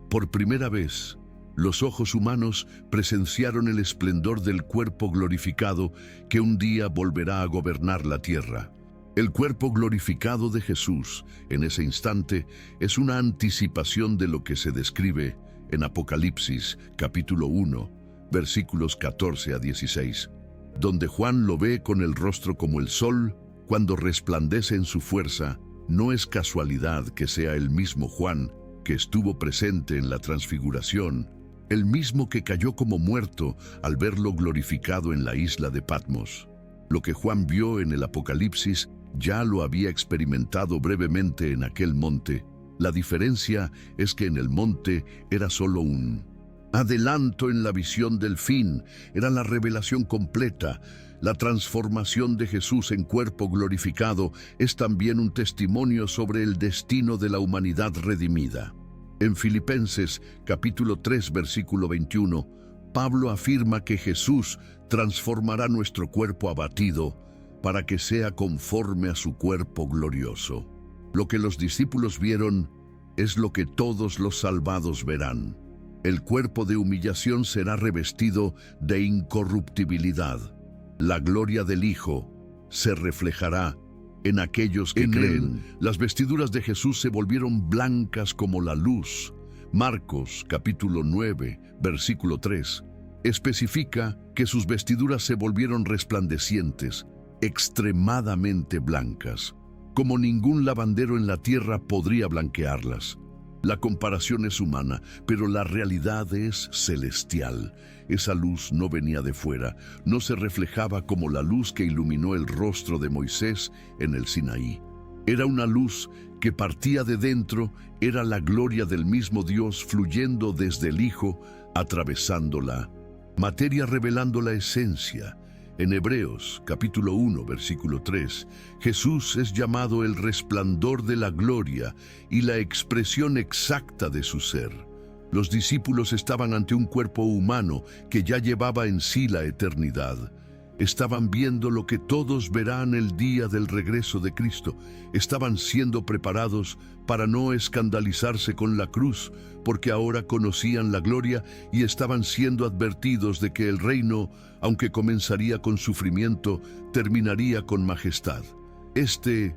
Por primera vez, los ojos humanos presenciaron el esplendor del cuerpo glorificado que un día volverá a gobernar la tierra. El cuerpo glorificado de Jesús, en ese instante, es una anticipación de lo que se describe en Apocalipsis, capítulo 1, versículos 14 a 16, donde Juan lo ve con el rostro como el sol, cuando resplandece en su fuerza. No es casualidad que sea el mismo Juan que estuvo presente en la transfiguración, el mismo que cayó como muerto al verlo glorificado en la isla de Patmos. Lo que Juan vio en el Apocalipsis ya lo había experimentado brevemente en aquel monte. La diferencia es que en el monte era solo un adelanto en la visión del fin, era la revelación completa. La transformación de Jesús en cuerpo glorificado es también un testimonio sobre el destino de la humanidad redimida. En Filipenses capítulo 3 versículo 21, Pablo afirma que Jesús transformará nuestro cuerpo abatido para que sea conforme a su cuerpo glorioso. Lo que los discípulos vieron es lo que todos los salvados verán. El cuerpo de humillación será revestido de incorruptibilidad. La gloria del Hijo se reflejará en aquellos que creen. Las vestiduras de Jesús se volvieron blancas como la luz. Marcos capítulo 9, versículo 3, especifica que sus vestiduras se volvieron resplandecientes, extremadamente blancas, como ningún lavandero en la tierra podría blanquearlas. La comparación es humana, pero la realidad es celestial. Esa luz no venía de fuera, no se reflejaba como la luz que iluminó el rostro de Moisés en el Sinaí. Era una luz que partía de dentro, era la gloria del mismo Dios fluyendo desde el Hijo, atravesando la materia, revelando la esencia. En Hebreos capítulo 1, versículo 3, Jesús es llamado el resplandor de la gloria y la expresión exacta de su ser. Los discípulos estaban ante un cuerpo humano que ya llevaba en sí la eternidad. Estaban viendo lo que todos verán el día del regreso de Cristo. Estaban siendo preparados para no escandalizarse con la cruz, porque ahora conocían la gloria y estaban siendo advertidos de que el reino, aunque comenzaría con sufrimiento, terminaría con majestad. Este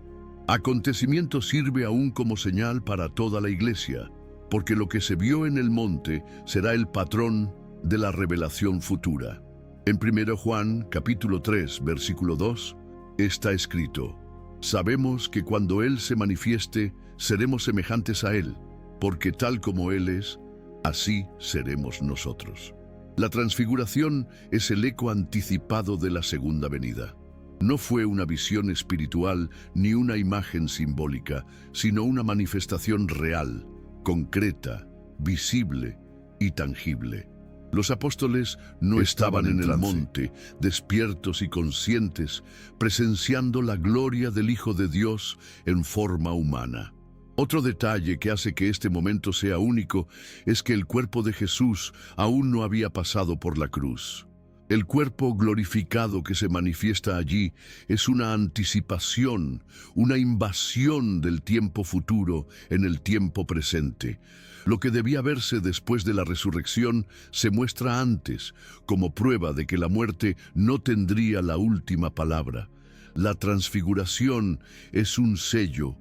acontecimiento sirve aún como señal para toda la iglesia, porque lo que se vio en el monte será el patrón de la revelación futura. En 1 Juan capítulo 3, versículo 2, está escrito: «Sabemos que cuando Él se manifieste, seremos semejantes a Él, porque tal como Él es, así seremos nosotros». La transfiguración es el eco anticipado de la segunda venida. No fue una visión espiritual ni una imagen simbólica, sino una manifestación real, concreta, visible y tangible. Los apóstoles no estaban en el monte, despiertos y conscientes, presenciando la gloria del Hijo de Dios en forma humana. Otro detalle que hace que este momento sea único es que el cuerpo de Jesús aún no había pasado por la cruz. El cuerpo glorificado que se manifiesta allí es una anticipación, una invasión del tiempo futuro en el tiempo presente. Lo que debía verse después de la resurrección se muestra antes, como prueba de que la muerte no tendría la última palabra. La transfiguración es un sello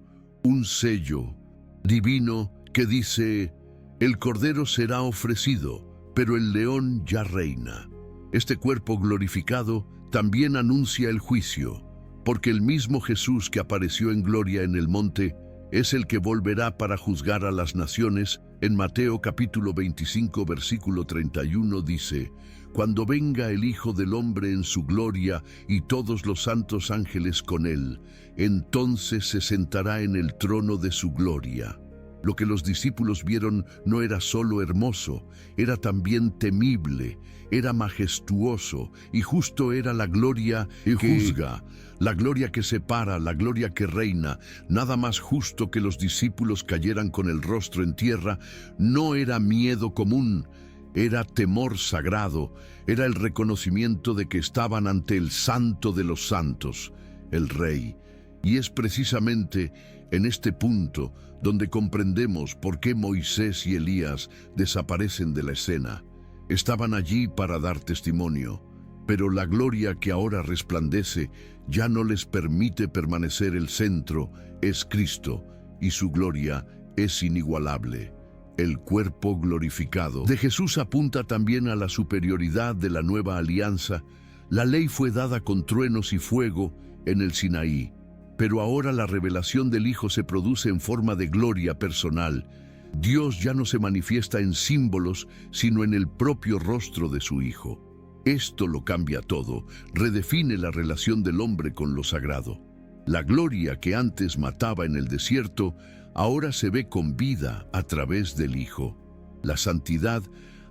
divino que dice: el Cordero será ofrecido, pero el león ya reina. Este cuerpo glorificado también anuncia el juicio, porque el mismo Jesús que apareció en gloria en el monte es el que volverá para juzgar a las naciones. En Mateo capítulo 25, versículo 31 dice: cuando venga el Hijo del Hombre en su gloria y todos los santos ángeles con él, entonces se sentará en el trono de su gloria. Lo que los discípulos vieron no era solo hermoso, era también temible, era majestuoso, y justo era la gloria que juzga, la gloria que separa, la gloria que reina. Nada más justo que los discípulos cayeran con el rostro en tierra. No era miedo común, era temor sagrado, era el reconocimiento de que estaban ante el Santo de los Santos, el Rey. Y es precisamente en este punto donde comprendemos por qué Moisés y Elías desaparecen de la escena. Estaban allí para dar testimonio, pero la gloria que ahora resplandece ya no les permite permanecer. El centro es Cristo y su gloria es inigualable. El cuerpo glorificado de Jesús apunta también a la superioridad de la nueva alianza. La ley fue dada con truenos y fuego en el Sinaí, pero ahora la revelación del Hijo se produce en forma de gloria personal. Dios ya no se manifiesta en símbolos, sino en el propio rostro de su Hijo. Esto lo cambia todo, redefine la relación del hombre con lo sagrado. La gloria que antes mataba en el desierto, ahora se ve con vida a través del Hijo. La santidad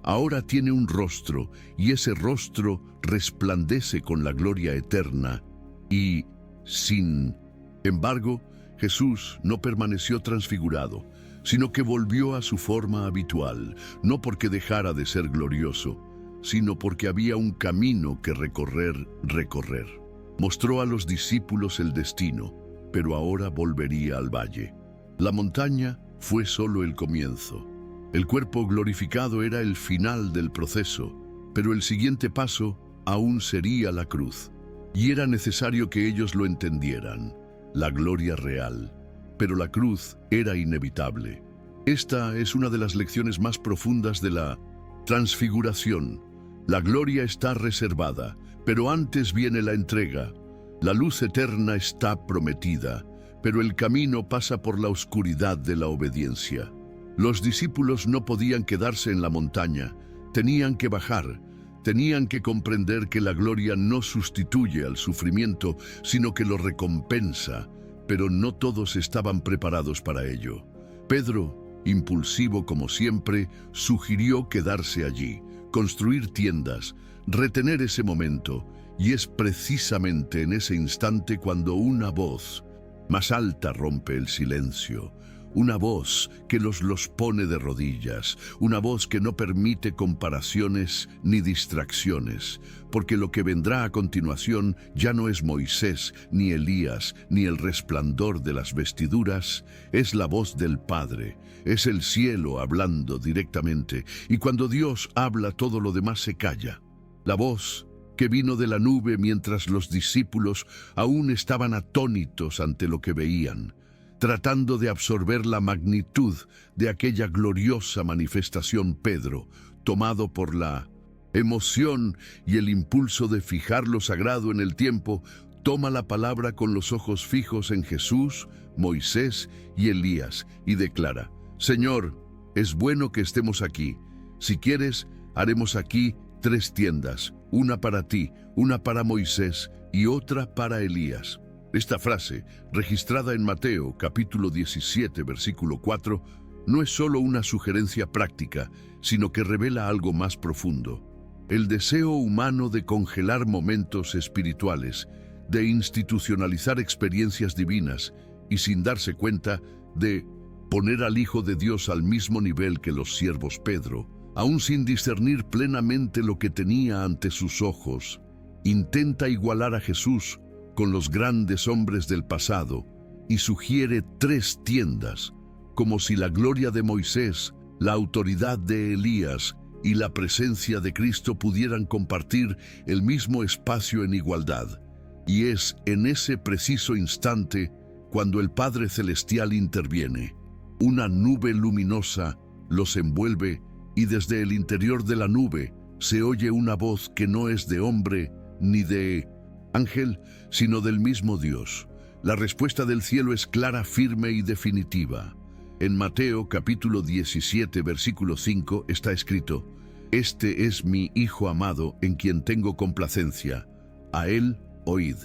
ahora tiene un rostro, y ese rostro resplandece con la gloria eterna. Y, sin embargo, Jesús no permaneció transfigurado, sino que volvió a su forma habitual, no porque dejara de ser glorioso, sino porque había un camino que recorrer. Mostró a los discípulos el destino, pero ahora volvería al valle. La montaña fue solo el comienzo. El cuerpo glorificado era el final del proceso, pero el siguiente paso aún sería la cruz. Y era necesario que ellos lo entendieran, la gloria real. Pero la cruz era inevitable. Esta es una de las lecciones más profundas de la transfiguración. La gloria está reservada, pero antes viene la entrega. La luz eterna está prometida, pero el camino pasa por la oscuridad de la obediencia. Los discípulos no podían quedarse en la montaña, tenían que bajar. Tenían que comprender que la gloria no sustituye al sufrimiento, sino que lo recompensa, pero no todos estaban preparados para ello. Pedro, impulsivo como siempre, sugirió quedarse allí, construir tiendas, retener ese momento, y es precisamente en ese instante cuando una voz más alta rompe el silencio. Una voz que los pone de rodillas, una voz que no permite comparaciones ni distracciones, porque lo que vendrá a continuación ya no es Moisés, ni Elías, ni el resplandor de las vestiduras, es la voz del Padre, es el cielo hablando directamente, y cuando Dios habla todo lo demás se calla. La voz que vino de la nube mientras los discípulos aún estaban atónitos ante lo que veían, tratando de absorber la magnitud de aquella gloriosa manifestación. Pedro, tomado por la emoción y el impulso de fijar lo sagrado en el tiempo, toma la palabra con los ojos fijos en Jesús, Moisés y Elías y declara: Señor, es bueno que estemos aquí. Si quieres, haremos aquí 3 tiendas, una para ti, una para Moisés y otra para Elías. Esta frase, registrada en Mateo capítulo 17, versículo 4, no es solo una sugerencia práctica, sino que revela algo más profundo. El deseo humano de congelar momentos espirituales, de institucionalizar experiencias divinas y, sin darse cuenta, de poner al Hijo de Dios al mismo nivel que los siervos Pedro, Aún sin discernir plenamente lo que tenía ante sus ojos, intenta igualar a Jesús con los grandes hombres del pasado y sugiere 3 tiendas, como si la gloria de Moisés, la autoridad de Elías y la presencia de Cristo pudieran compartir el mismo espacio en igualdad. Y es en ese preciso instante cuando el Padre Celestial interviene. Una nube luminosa los envuelve y desde el interior de la nube se oye una voz que no es de hombre ni de ángel, sino del mismo Dios. La respuesta del cielo es clara, firme y definitiva. En Mateo capítulo 17, versículo 5 está escrito: «Este es mi Hijo amado, en quien tengo complacencia. A él oíd».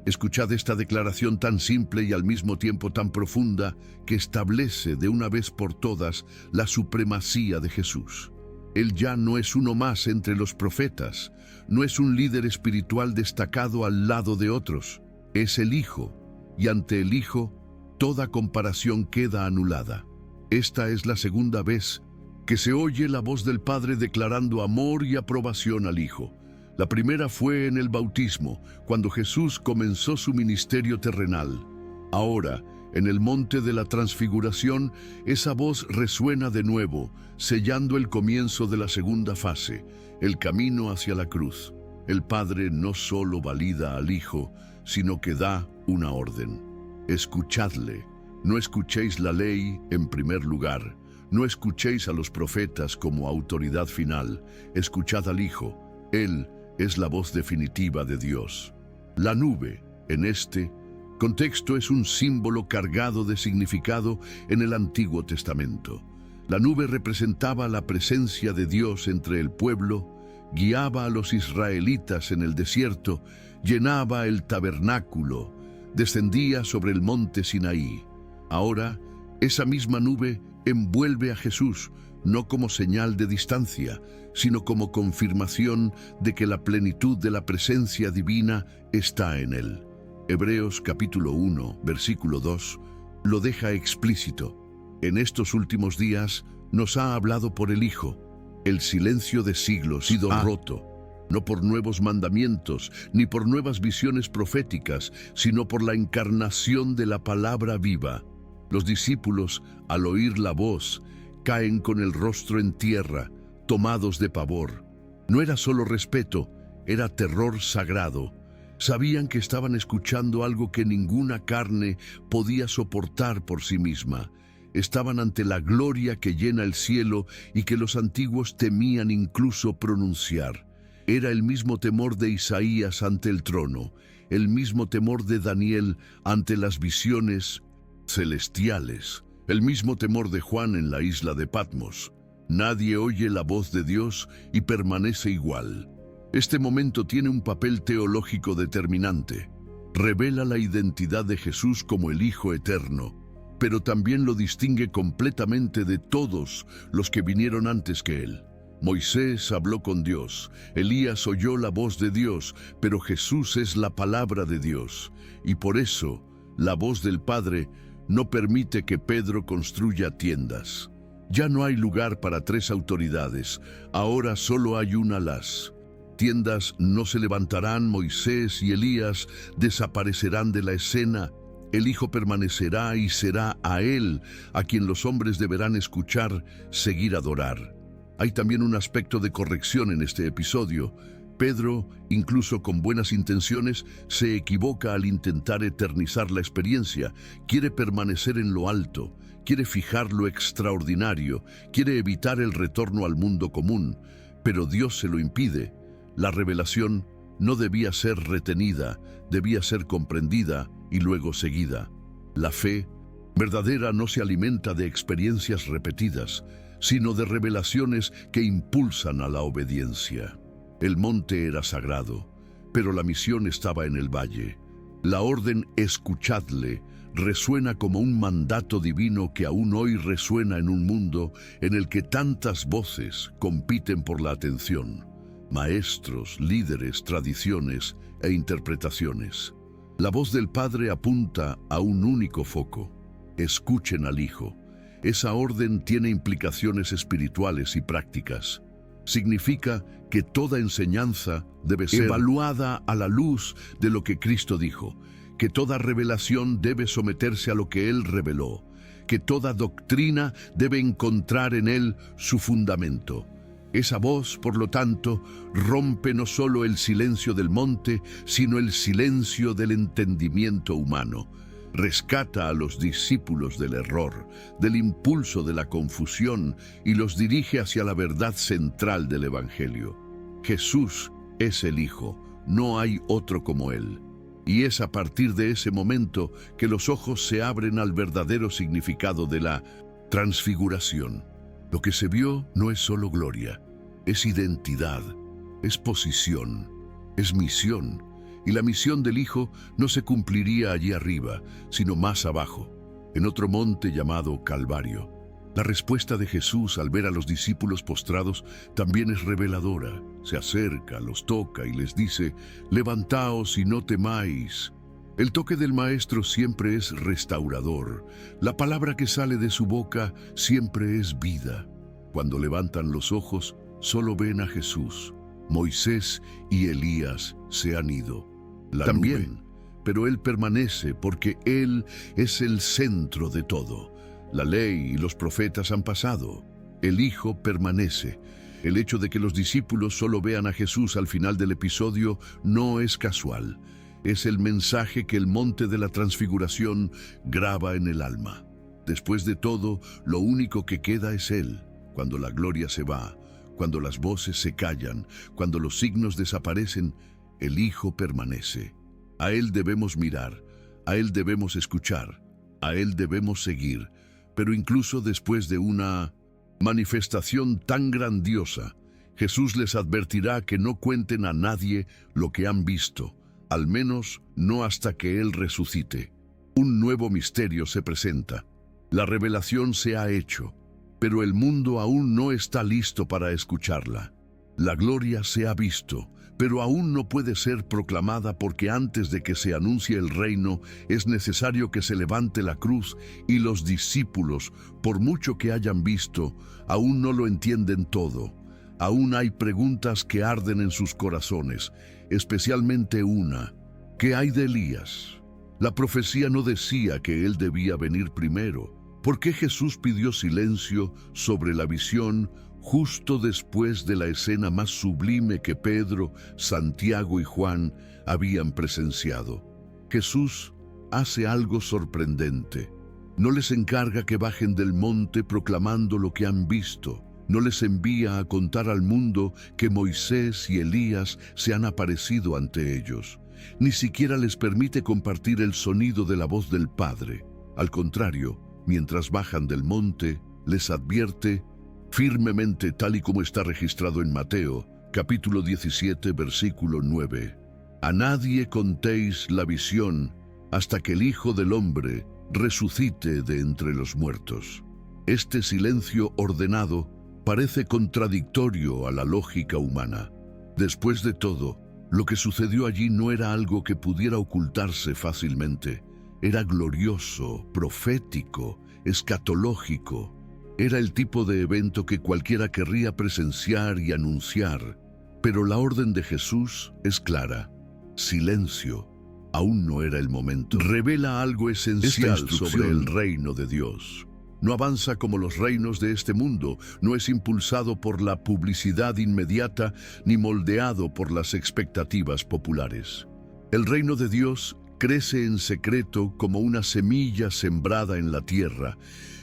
Escuchad esta declaración tan simple y al mismo tiempo tan profunda que establece de una vez por todas la supremacía de Jesús. Él ya no es uno más entre los profetas, no es un líder espiritual destacado al lado de otros, es el Hijo, y ante el Hijo toda comparación queda anulada. Esta es la segunda vez que se oye la voz del Padre declarando amor y aprobación al Hijo. La primera fue en el bautismo, cuando Jesús comenzó su ministerio terrenal. Ahora, en el monte de la transfiguración, esa voz resuena de nuevo, sellando el comienzo de la segunda fase, el camino hacia la cruz. El Padre no solo valida al Hijo, sino que da una orden. Escuchadle. No escuchéis la ley en primer lugar. No escuchéis a los profetas como autoridad final. Escuchad al Hijo. Él es la voz definitiva de Dios. La nube, en este contexto, es un símbolo cargado de significado en el Antiguo Testamento. La nube representaba la presencia de Dios entre el pueblo, guiaba a los israelitas en el desierto, llenaba el tabernáculo, descendía sobre el monte Sinaí. Ahora, esa misma nube envuelve a Jesús, no como señal de distancia, sino como confirmación de que la plenitud de la presencia divina está en él. Hebreos capítulo 1, versículo 2, lo deja explícito. En estos últimos días nos ha hablado por el Hijo. El silencio de siglos ha sido roto, no por nuevos mandamientos, ni por nuevas visiones proféticas, sino por la encarnación de la palabra viva. Los discípulos, al oír la voz, caen con el rostro en tierra, tomados de pavor. No era solo respeto, era terror sagrado. Sabían que estaban escuchando algo que ninguna carne podía soportar por sí misma. Estaban ante la gloria que llena el cielo y que los antiguos temían incluso pronunciar. Era el mismo temor de Isaías ante el trono, el mismo temor de Daniel ante las visiones celestiales, el mismo temor de Juan en la isla de Patmos. Nadie oye la voz de Dios y permanece igual. Este momento tiene un papel teológico determinante. Revela la identidad de Jesús como el Hijo eterno, pero también lo distingue completamente de todos los que vinieron antes que él. Moisés habló con Dios, Elías oyó la voz de Dios, pero Jesús es la palabra de Dios, y por eso la voz del Padre no permite que Pedro construya tiendas. Ya no hay lugar para 3 autoridades, ahora solo hay una. Las tiendas no se levantarán, Moisés y Elías desaparecerán de la escena. El Hijo permanecerá y será a Él a quien los hombres deberán escuchar, seguir, adorar. Hay también un aspecto de corrección en este episodio. Pedro, incluso con buenas intenciones, se equivoca al intentar eternizar la experiencia. Quiere permanecer en lo alto, quiere fijar lo extraordinario, quiere evitar el retorno al mundo común, pero Dios se lo impide. La revelación no debía ser retenida, debía ser comprendida y luego seguida. La fe verdadera no se alimenta de experiencias repetidas, sino de revelaciones que impulsan a la obediencia. El monte era sagrado, pero la misión estaba en el valle. La orden «escuchadle» resuena como un mandato divino que aún hoy resuena en un mundo en el que tantas voces compiten por la atención. Maestros, líderes, tradiciones e interpretaciones. La voz del Padre apunta a un único foco. Escuchen al Hijo. Esa orden tiene implicaciones espirituales y prácticas. Significa que toda enseñanza debe ser evaluada a la luz de lo que Cristo dijo, que toda revelación debe someterse a lo que Él reveló, que toda doctrina debe encontrar en Él su fundamento. Esa voz, por lo tanto, rompe no solo el silencio del monte, sino el silencio del entendimiento humano. Rescata a los discípulos del error, del impulso de la confusión y los dirige hacia la verdad central del Evangelio. Jesús es el Hijo, no hay otro como Él. Y es a partir de ese momento que los ojos se abren al verdadero significado de la transfiguración. Lo que se vio no es solo gloria, es identidad, es posición, es misión. Y la misión del Hijo no se cumpliría allí arriba, sino más abajo, en otro monte llamado Calvario. La respuesta de Jesús al ver a los discípulos postrados también es reveladora. Se acerca, los toca y les dice: «Levantaos y no temáis». El toque del Maestro siempre es restaurador. La palabra que sale de su boca siempre es vida. Cuando levantan los ojos, solo ven a Jesús. Moisés y Elías se han ido. También, pero Él permanece porque Él es el centro de todo. La ley y los profetas han pasado. El Hijo permanece. El hecho de que los discípulos solo vean a Jesús al final del episodio no es casual. Es el mensaje que el monte de la transfiguración graba en el alma. Después de todo, lo único que queda es Él. Cuando la gloria se va, cuando las voces se callan, cuando los signos desaparecen, el Hijo permanece. A Él debemos mirar, a Él debemos escuchar, a Él debemos seguir. Pero incluso después de una manifestación tan grandiosa, Jesús les advertirá que no cuenten a nadie lo que han visto, al menos no hasta que Él resucite. Un nuevo misterio se presenta. La revelación se ha hecho, pero el mundo aún no está listo para escucharla. La gloria se ha visto, pero aún no puede ser proclamada porque antes de que se anuncie el reino es necesario que se levante la cruz y los discípulos, por mucho que hayan visto, aún no lo entienden todo. Aún hay preguntas que arden en sus corazones, especialmente una: ¿qué hay de Elías? La profecía no decía que él debía venir primero. ¿Por qué Jesús pidió silencio sobre la visión justo después de la escena más sublime que Pedro, Santiago y Juan habían presenciado? Jesús hace algo sorprendente. No les encarga que bajen del monte proclamando lo que han visto. No les envía a contar al mundo que Moisés y Elías se han aparecido ante ellos. Ni siquiera les permite compartir el sonido de la voz del Padre. Al contrario, mientras bajan del monte, les advierte firmemente, tal y como está registrado en Mateo, capítulo 17, versículo 9. A nadie contéis la visión hasta que el Hijo del Hombre resucite de entre los muertos. Este silencio ordenado parece contradictorio a la lógica humana. Después de todo, lo que sucedió allí no era algo que pudiera ocultarse fácilmente. Era glorioso, profético, escatológico. Era el tipo de evento que cualquiera querría presenciar y anunciar. Pero la orden de Jesús es clara: silencio. Aún no era el momento. Revela algo esencial sobre el reino de Dios. No avanza como los reinos de este mundo, no es impulsado por la publicidad inmediata ni moldeado por las expectativas populares. El reino de Dios crece en secreto como una semilla sembrada en la tierra,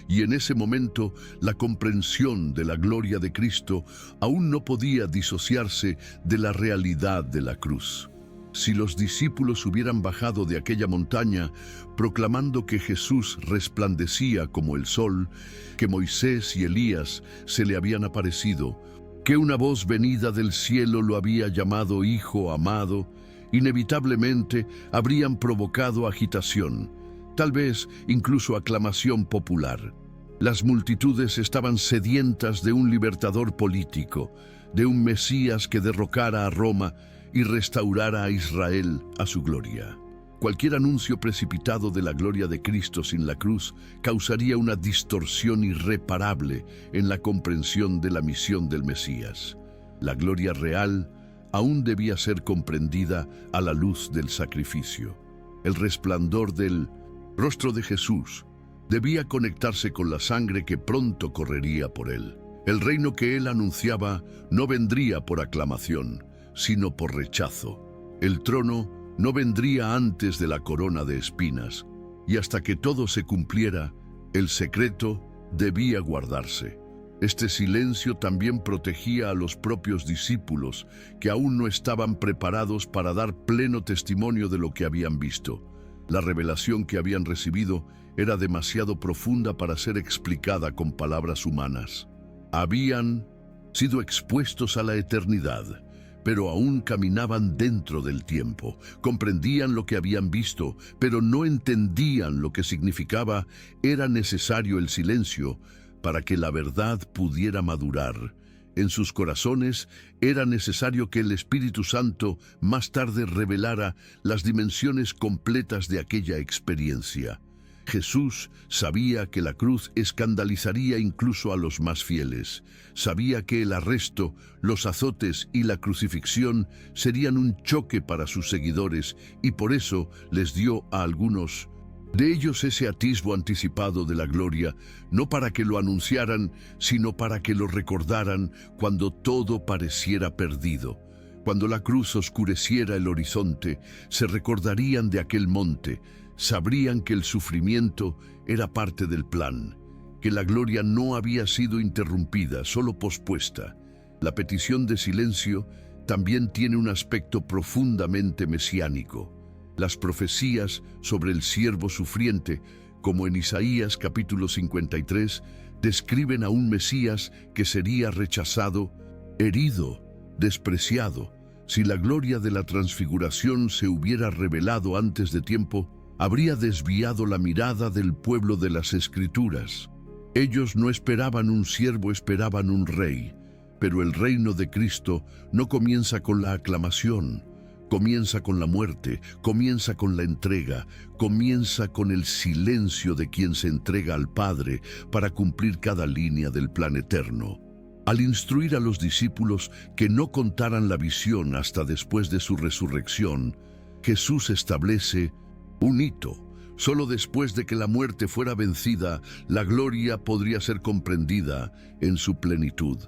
y en ese momento la comprensión de la gloria de Cristo aún no podía disociarse de la realidad de la cruz. Si los discípulos hubieran bajado de aquella montaña proclamando que Jesús resplandecía como el sol, que Moisés y Elías se le habían aparecido, que una voz venida del cielo lo había llamado Hijo amado, inevitablemente habrían provocado agitación, tal vez incluso aclamación popular. Las multitudes estaban sedientas de un libertador político, de un Mesías que derrocara a Roma y restaurara a Israel a su gloria. Cualquier anuncio precipitado de la gloria de Cristo sin la cruz causaría una distorsión irreparable en la comprensión de la misión del Mesías. La gloria real aún debía ser comprendida a la luz del sacrificio. El resplandor del rostro de Jesús debía conectarse con la sangre que pronto correría por él. El reino que él anunciaba no vendría por aclamación, sino por rechazo. El trono no vendría antes de la corona de espinas, y hasta que todo se cumpliera, el secreto debía guardarse. Este silencio también protegía a los propios discípulos, que aún no estaban preparados para dar pleno testimonio de lo que habían visto. La revelación que habían recibido era demasiado profunda para ser explicada con palabras humanas. Habían sido expuestos a la eternidad, pero aún caminaban dentro del tiempo. Comprendían lo que habían visto, pero no entendían lo que significaba. Era necesario el silencio para que la verdad pudiera madurar. En sus corazones era necesario que el Espíritu Santo más tarde revelara las dimensiones completas de aquella experiencia. Jesús sabía que la cruz escandalizaría incluso a los más fieles. Sabía que el arresto, los azotes y la crucifixión serían un choque para sus seguidores, y por eso les dio a algunos de ellos ese atisbo anticipado de la gloria, no para que lo anunciaran, sino para que lo recordaran cuando todo pareciera perdido. Cuando la cruz oscureciera el horizonte, se recordarían de aquel monte. Sabrían que el sufrimiento era parte del plan, que la gloria no había sido interrumpida, solo pospuesta. La petición de silencio también tiene un aspecto profundamente mesiánico. Las profecías sobre el siervo sufriente, como en Isaías capítulo 53, describen a un Mesías que sería rechazado, herido, despreciado. Si la gloria de la transfiguración se hubiera revelado antes de tiempo, habría desviado la mirada del pueblo de las Escrituras. Ellos no esperaban un siervo, esperaban un rey. Pero el reino de Cristo no comienza con la aclamación, comienza con la muerte, comienza con la entrega, comienza con el silencio de quien se entrega al Padre para cumplir cada línea del plan eterno. Al instruir a los discípulos que no contaran la visión hasta después de su resurrección, Jesús establece un hito. Solo después de que la muerte fuera vencida, la gloria podría ser comprendida en su plenitud.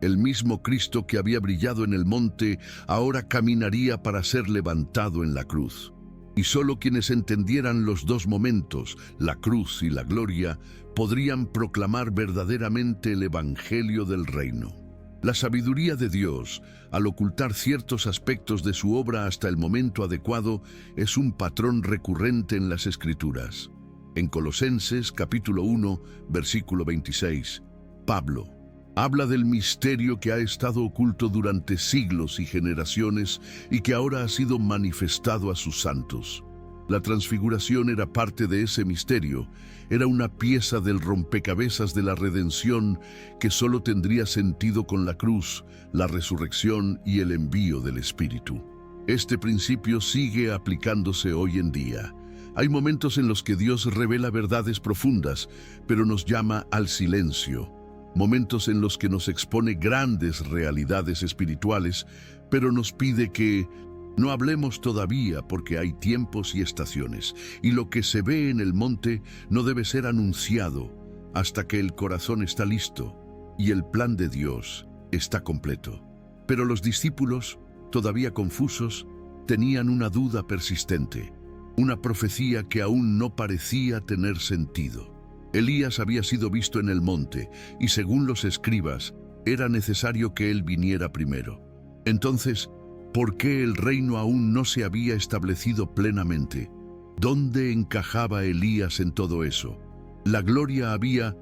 El mismo Cristo que había brillado en el monte, ahora caminaría para ser levantado en la cruz. Y solo quienes entendieran los dos momentos, la cruz y la gloria, podrían proclamar verdaderamente el Evangelio del Reino. La sabiduría de Dios, al ocultar ciertos aspectos de su obra hasta el momento adecuado, es un patrón recurrente en las Escrituras. En Colosenses capítulo 1, versículo 26, Pablo habla del misterio que ha estado oculto durante siglos y generaciones y que ahora ha sido manifestado a sus santos. La transfiguración era parte de ese misterio, era una pieza del rompecabezas de la redención que solo tendría sentido con la cruz, la resurrección y el envío del Espíritu. Este principio sigue aplicándose hoy en día. Hay momentos en los que Dios revela verdades profundas, pero nos llama al silencio. Momentos en los que nos expone grandes realidades espirituales, pero nos pide que no hablemos todavía porque hay tiempos y estaciones, y lo que se ve en el monte no debe ser anunciado hasta que el corazón está listo y el plan de Dios está completo. Pero los discípulos, todavía confusos, tenían una duda persistente, una profecía que aún no parecía tener sentido. Elías había sido visto en el monte, y según los escribas, era necesario que él viniera primero. Entonces, ¿por qué el reino aún no se había establecido plenamente? ¿Dónde encajaba Elías en todo eso? La gloria había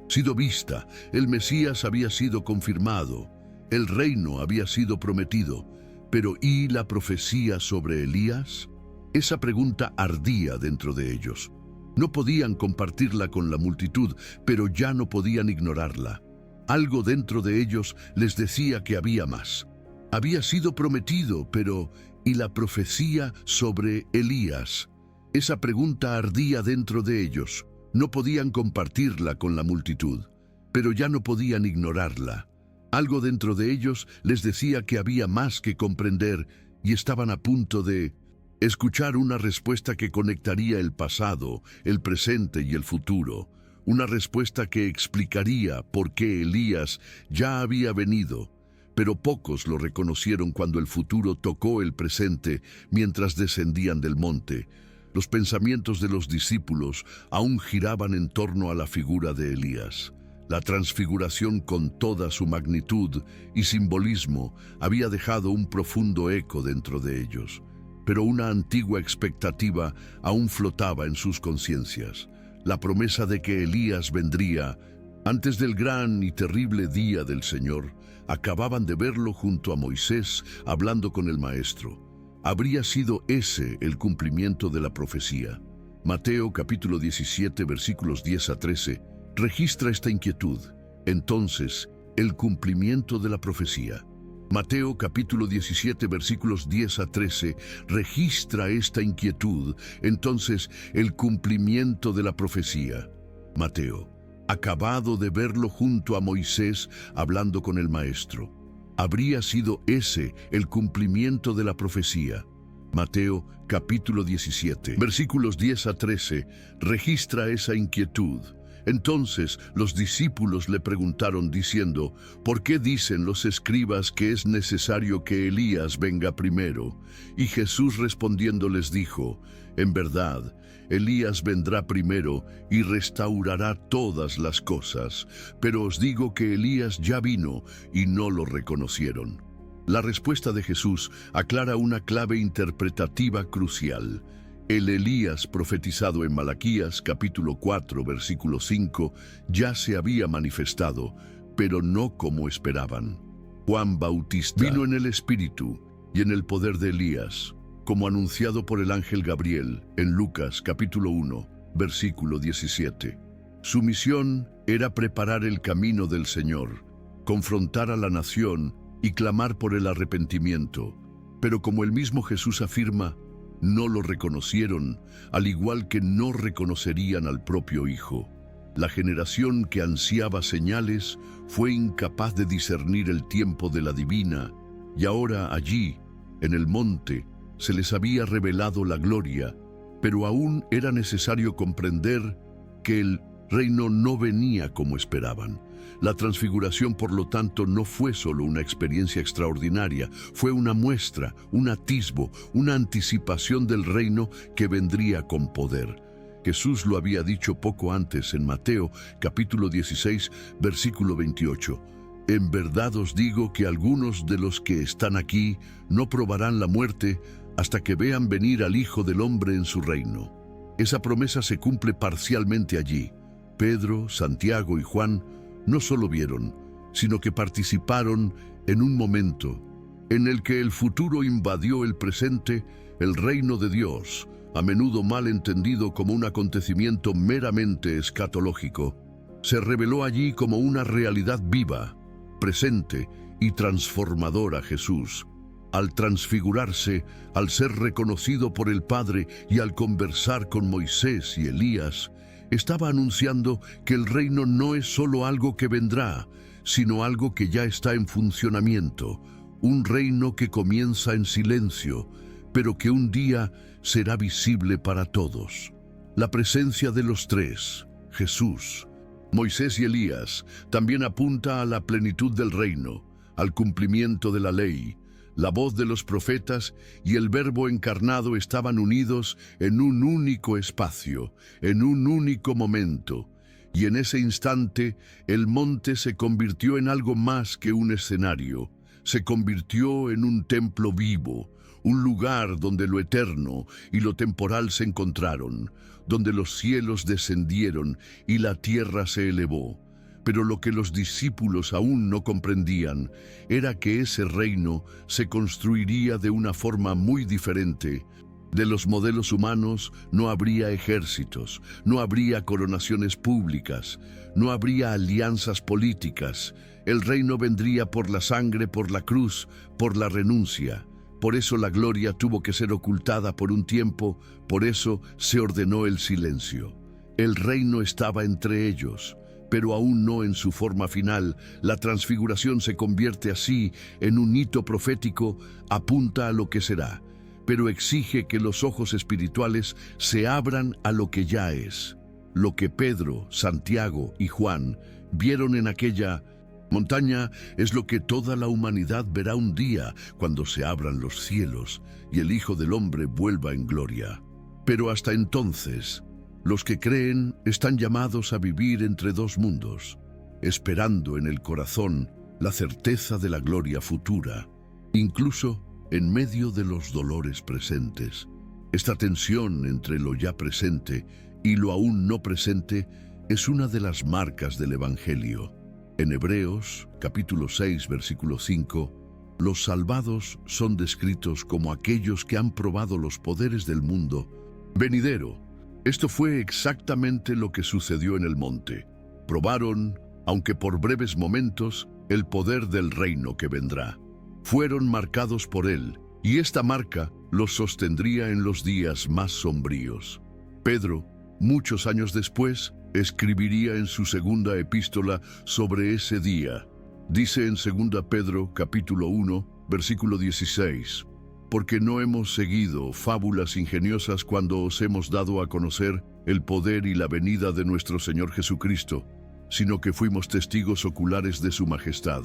sido vista, el Mesías había sido confirmado, el reino había sido prometido, pero ¿y la profecía sobre Elías? Esa pregunta ardía dentro de ellos. No podían compartirla con la multitud, pero ya no podían ignorarla. Algo dentro de ellos les decía que había más. Había sido prometido, pero ¿y la profecía sobre Elías? Esa pregunta ardía dentro de ellos. No podían compartirla con la multitud, pero ya no podían ignorarla. Algo dentro de ellos les decía que había más que comprender y estaban a punto de escuchar una respuesta que conectaría el pasado, el presente y el futuro. Una respuesta que explicaría por qué Elías ya había venido. Pero pocos lo reconocieron cuando el futuro tocó el presente mientras descendían del monte. Los pensamientos de los discípulos aún giraban en torno a la figura de Elías. La transfiguración con toda su magnitud y simbolismo había dejado un profundo eco dentro de ellos, pero una antigua expectativa aún flotaba en sus conciencias. La promesa de que Elías vendría antes del gran y terrible día del Señor. Acababan de verlo junto a Moisés hablando con el Maestro. Habría sido ese el cumplimiento de la profecía. Mateo capítulo 17 versículos 10 a 13 registra esta inquietud. Entonces, el cumplimiento de la profecía. Mateo capítulo 17 versículos 10 a 13 registra esta inquietud. Entonces, el cumplimiento de la profecía. Mateo, acabado de verlo junto a Moisés hablando con el Maestro. Habría sido ese el cumplimiento de la profecía. Mateo capítulo 17, versículos 10 a 13, registra esa inquietud. Entonces los discípulos le preguntaron diciendo, ¿por qué dicen los escribas que es necesario que Elías venga primero? Y Jesús respondiendo les dijo, en verdad, Elías vendrá primero y restaurará todas las cosas, pero os digo que Elías ya vino y no lo reconocieron. La respuesta de Jesús aclara una clave interpretativa crucial. El Elías profetizado en Malaquías capítulo 4 versículo 5 ya se había manifestado, pero no como esperaban. Juan Bautista vino en el Espíritu y en el poder de Elías, como anunciado por el ángel Gabriel en Lucas capítulo 1 versículo 17. Su misión era preparar el camino del Señor, confrontar a la nación y clamar por el arrepentimiento. Pero como el mismo Jesús afirma, no lo reconocieron, al igual que no reconocerían al propio Hijo. La generación que ansiaba señales fue incapaz de discernir el tiempo de la divina, y ahora allí, en el monte, se les había revelado la gloria, pero aún era necesario comprender que el reino no venía como esperaban. La transfiguración, por lo tanto, no fue solo una experiencia extraordinaria, fue una muestra, un atisbo, una anticipación del reino que vendría con poder. Jesús lo había dicho poco antes en Mateo, capítulo 16, versículo 28. En verdad os digo que algunos de los que están aquí no probarán la muerte hasta que vean venir al Hijo del Hombre en su reino. Esa promesa se cumple parcialmente allí. Pedro, Santiago y Juan no solo vieron, sino que participaron en un momento en el que el futuro invadió el presente, el reino de Dios, a menudo mal entendido como un acontecimiento meramente escatológico, se reveló allí como una realidad viva, presente y transformadora. Jesús, al transfigurarse, al ser reconocido por el Padre y al conversar con Moisés y Elías, estaba anunciando que el reino no es solo algo que vendrá, sino algo que ya está en funcionamiento, un reino que comienza en silencio, pero que un día será visible para todos. La presencia de los tres, Jesús, Moisés y Elías, también apunta a la plenitud del reino, al cumplimiento de la ley. La voz de los profetas y el Verbo encarnado estaban unidos en un único espacio, en un único momento, y en ese instante el monte se convirtió en algo más que un escenario, se convirtió en un templo vivo, un lugar donde lo eterno y lo temporal se encontraron, donde los cielos descendieron y la tierra se elevó. Pero lo que los discípulos aún no comprendían era que ese reino se construiría de una forma muy diferente. De los modelos humanos no habría ejércitos, no habría coronaciones públicas, no habría alianzas políticas. El reino vendría por la sangre, por la cruz, por la renuncia. Por eso la gloria tuvo que ser ocultada por un tiempo, por eso se ordenó el silencio. El reino estaba entre ellos, pero aún no en su forma final. La transfiguración se convierte así en un hito profético, apunta a lo que será, pero exige que los ojos espirituales se abran a lo que ya es. Lo que Pedro, Santiago y Juan vieron en aquella montaña es lo que toda la humanidad verá un día cuando se abran los cielos y el Hijo del Hombre vuelva en gloria. Pero hasta entonces, los que creen están llamados a vivir entre dos mundos, esperando en el corazón la certeza de la gloria futura, incluso en medio de los dolores presentes. Esta tensión entre lo ya presente y lo aún no presente es una de las marcas del Evangelio. En Hebreos, capítulo 6, versículo 5, los salvados son descritos como aquellos que han probado los poderes del mundo venidero. Esto fue exactamente lo que sucedió en el monte. Probaron, aunque por breves momentos, el poder del reino que vendrá. Fueron marcados por él, y esta marca los sostendría en los días más sombríos. Pedro, muchos años después, escribiría en su segunda epístola sobre ese día. Dice en 2 Pedro, capítulo 1, versículo 16, «Porque no hemos seguido fábulas ingeniosas cuando os hemos dado a conocer el poder y la venida de nuestro Señor Jesucristo, sino que fuimos testigos oculares de su majestad».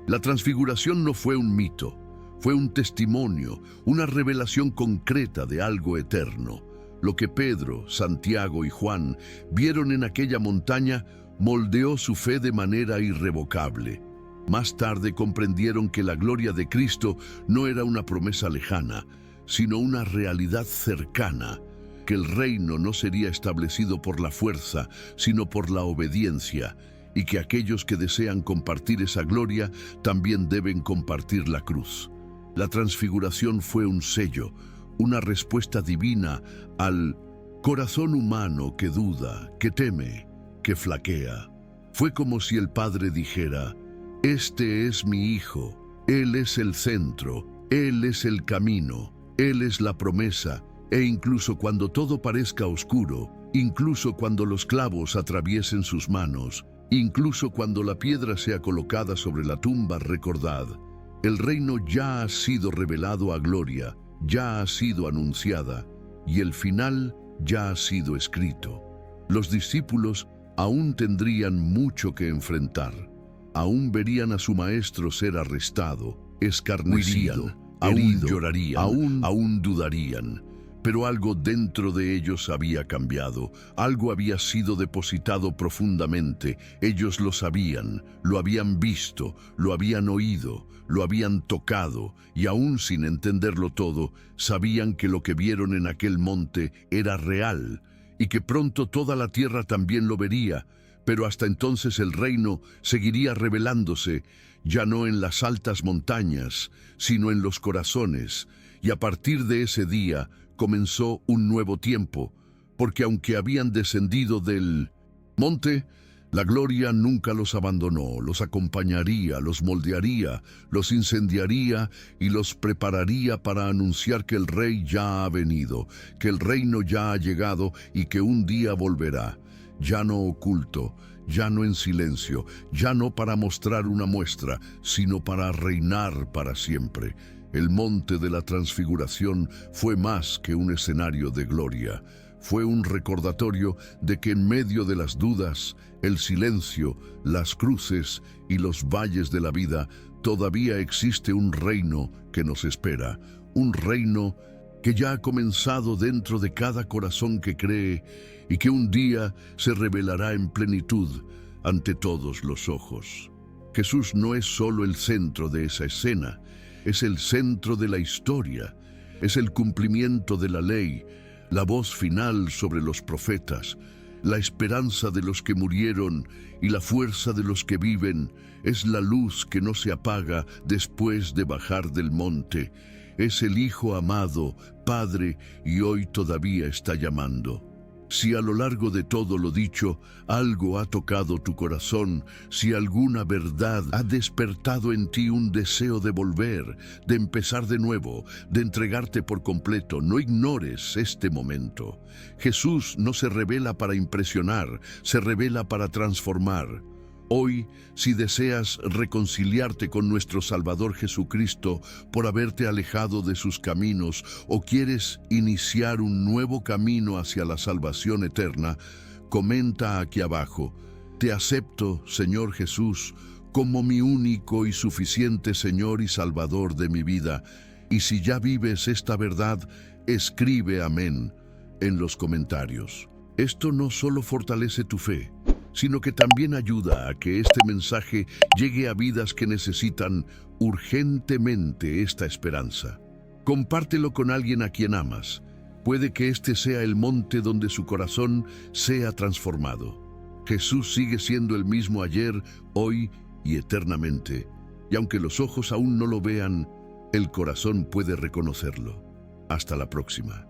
La transfiguración no fue un mito, fue un testimonio, una revelación concreta de algo eterno. Lo que Pedro, Santiago y Juan vieron en aquella montaña moldeó su fe de manera irrevocable. Más tarde comprendieron que la gloria de Cristo no era una promesa lejana, sino una realidad cercana, que el reino no sería establecido por la fuerza, sino por la obediencia, y que aquellos que desean compartir esa gloria también deben compartir la cruz. La transfiguración fue un sello, una respuesta divina al corazón humano que duda, que teme, que flaquea. Fue como si el Padre dijera: «Este es mi Hijo, Él es el centro, Él es el camino, Él es la promesa», e incluso cuando todo parezca oscuro, incluso cuando los clavos atraviesen sus manos, incluso cuando la piedra sea colocada sobre la tumba, recordad, el reino ya ha sido revelado a gloria, ya ha sido anunciada, y el final ya ha sido escrito. Los discípulos aún tendrían mucho que enfrentar. Aún verían a su maestro ser arrestado, escarnecido, aún llorarían, aún dudarían. Pero algo dentro de ellos había cambiado, algo había sido depositado profundamente. Ellos lo sabían, lo habían visto, lo habían oído, lo habían tocado, y aún sin entenderlo todo, sabían que lo que vieron en aquel monte era real, y que pronto toda la tierra también lo vería. Pero hasta entonces el reino seguiría revelándose, ya no en las altas montañas, sino en los corazones, y a partir de ese día comenzó un nuevo tiempo, porque aunque habían descendido del monte, la gloria nunca los abandonó, los acompañaría, los moldearía, los incendiaría y los prepararía para anunciar que el Rey ya ha venido, que el reino ya ha llegado y que un día volverá, ya no oculto, ya no en silencio, ya no para mostrar una muestra, sino para reinar para siempre. El monte de la transfiguración fue más que un escenario de gloria. Fue un recordatorio de que en medio de las dudas, el silencio, las cruces y los valles de la vida, todavía existe un reino que nos espera. Un reino que ya ha comenzado dentro de cada corazón que cree y que un día se revelará en plenitud ante todos los ojos. Jesús no es solo el centro de esa escena, es el centro de la historia, es el cumplimiento de la ley, la voz final sobre los profetas, la esperanza de los que murieron y la fuerza de los que viven, es la luz que no se apaga después de bajar del monte, es el Hijo amado, Padre, y hoy todavía está llamando. Si a lo largo de todo lo dicho, algo ha tocado tu corazón, si alguna verdad ha despertado en ti un deseo de volver, de empezar de nuevo, de entregarte por completo, no ignores este momento. Jesús no se revela para impresionar, se revela para transformar. Hoy, si deseas reconciliarte con nuestro Salvador Jesucristo por haberte alejado de sus caminos o quieres iniciar un nuevo camino hacia la salvación eterna, comenta aquí abajo: te acepto, Señor Jesús, como mi único y suficiente Señor y Salvador de mi vida. Y si ya vives esta verdad, escribe amén en los comentarios. Esto no solo fortalece tu fe, sino que también ayuda a que este mensaje llegue a vidas que necesitan urgentemente esta esperanza. Compártelo con alguien a quien amas. Puede que este sea el monte donde su corazón sea transformado. Jesús sigue siendo el mismo ayer, hoy y eternamente. Y aunque los ojos aún no lo vean, el corazón puede reconocerlo. Hasta la próxima.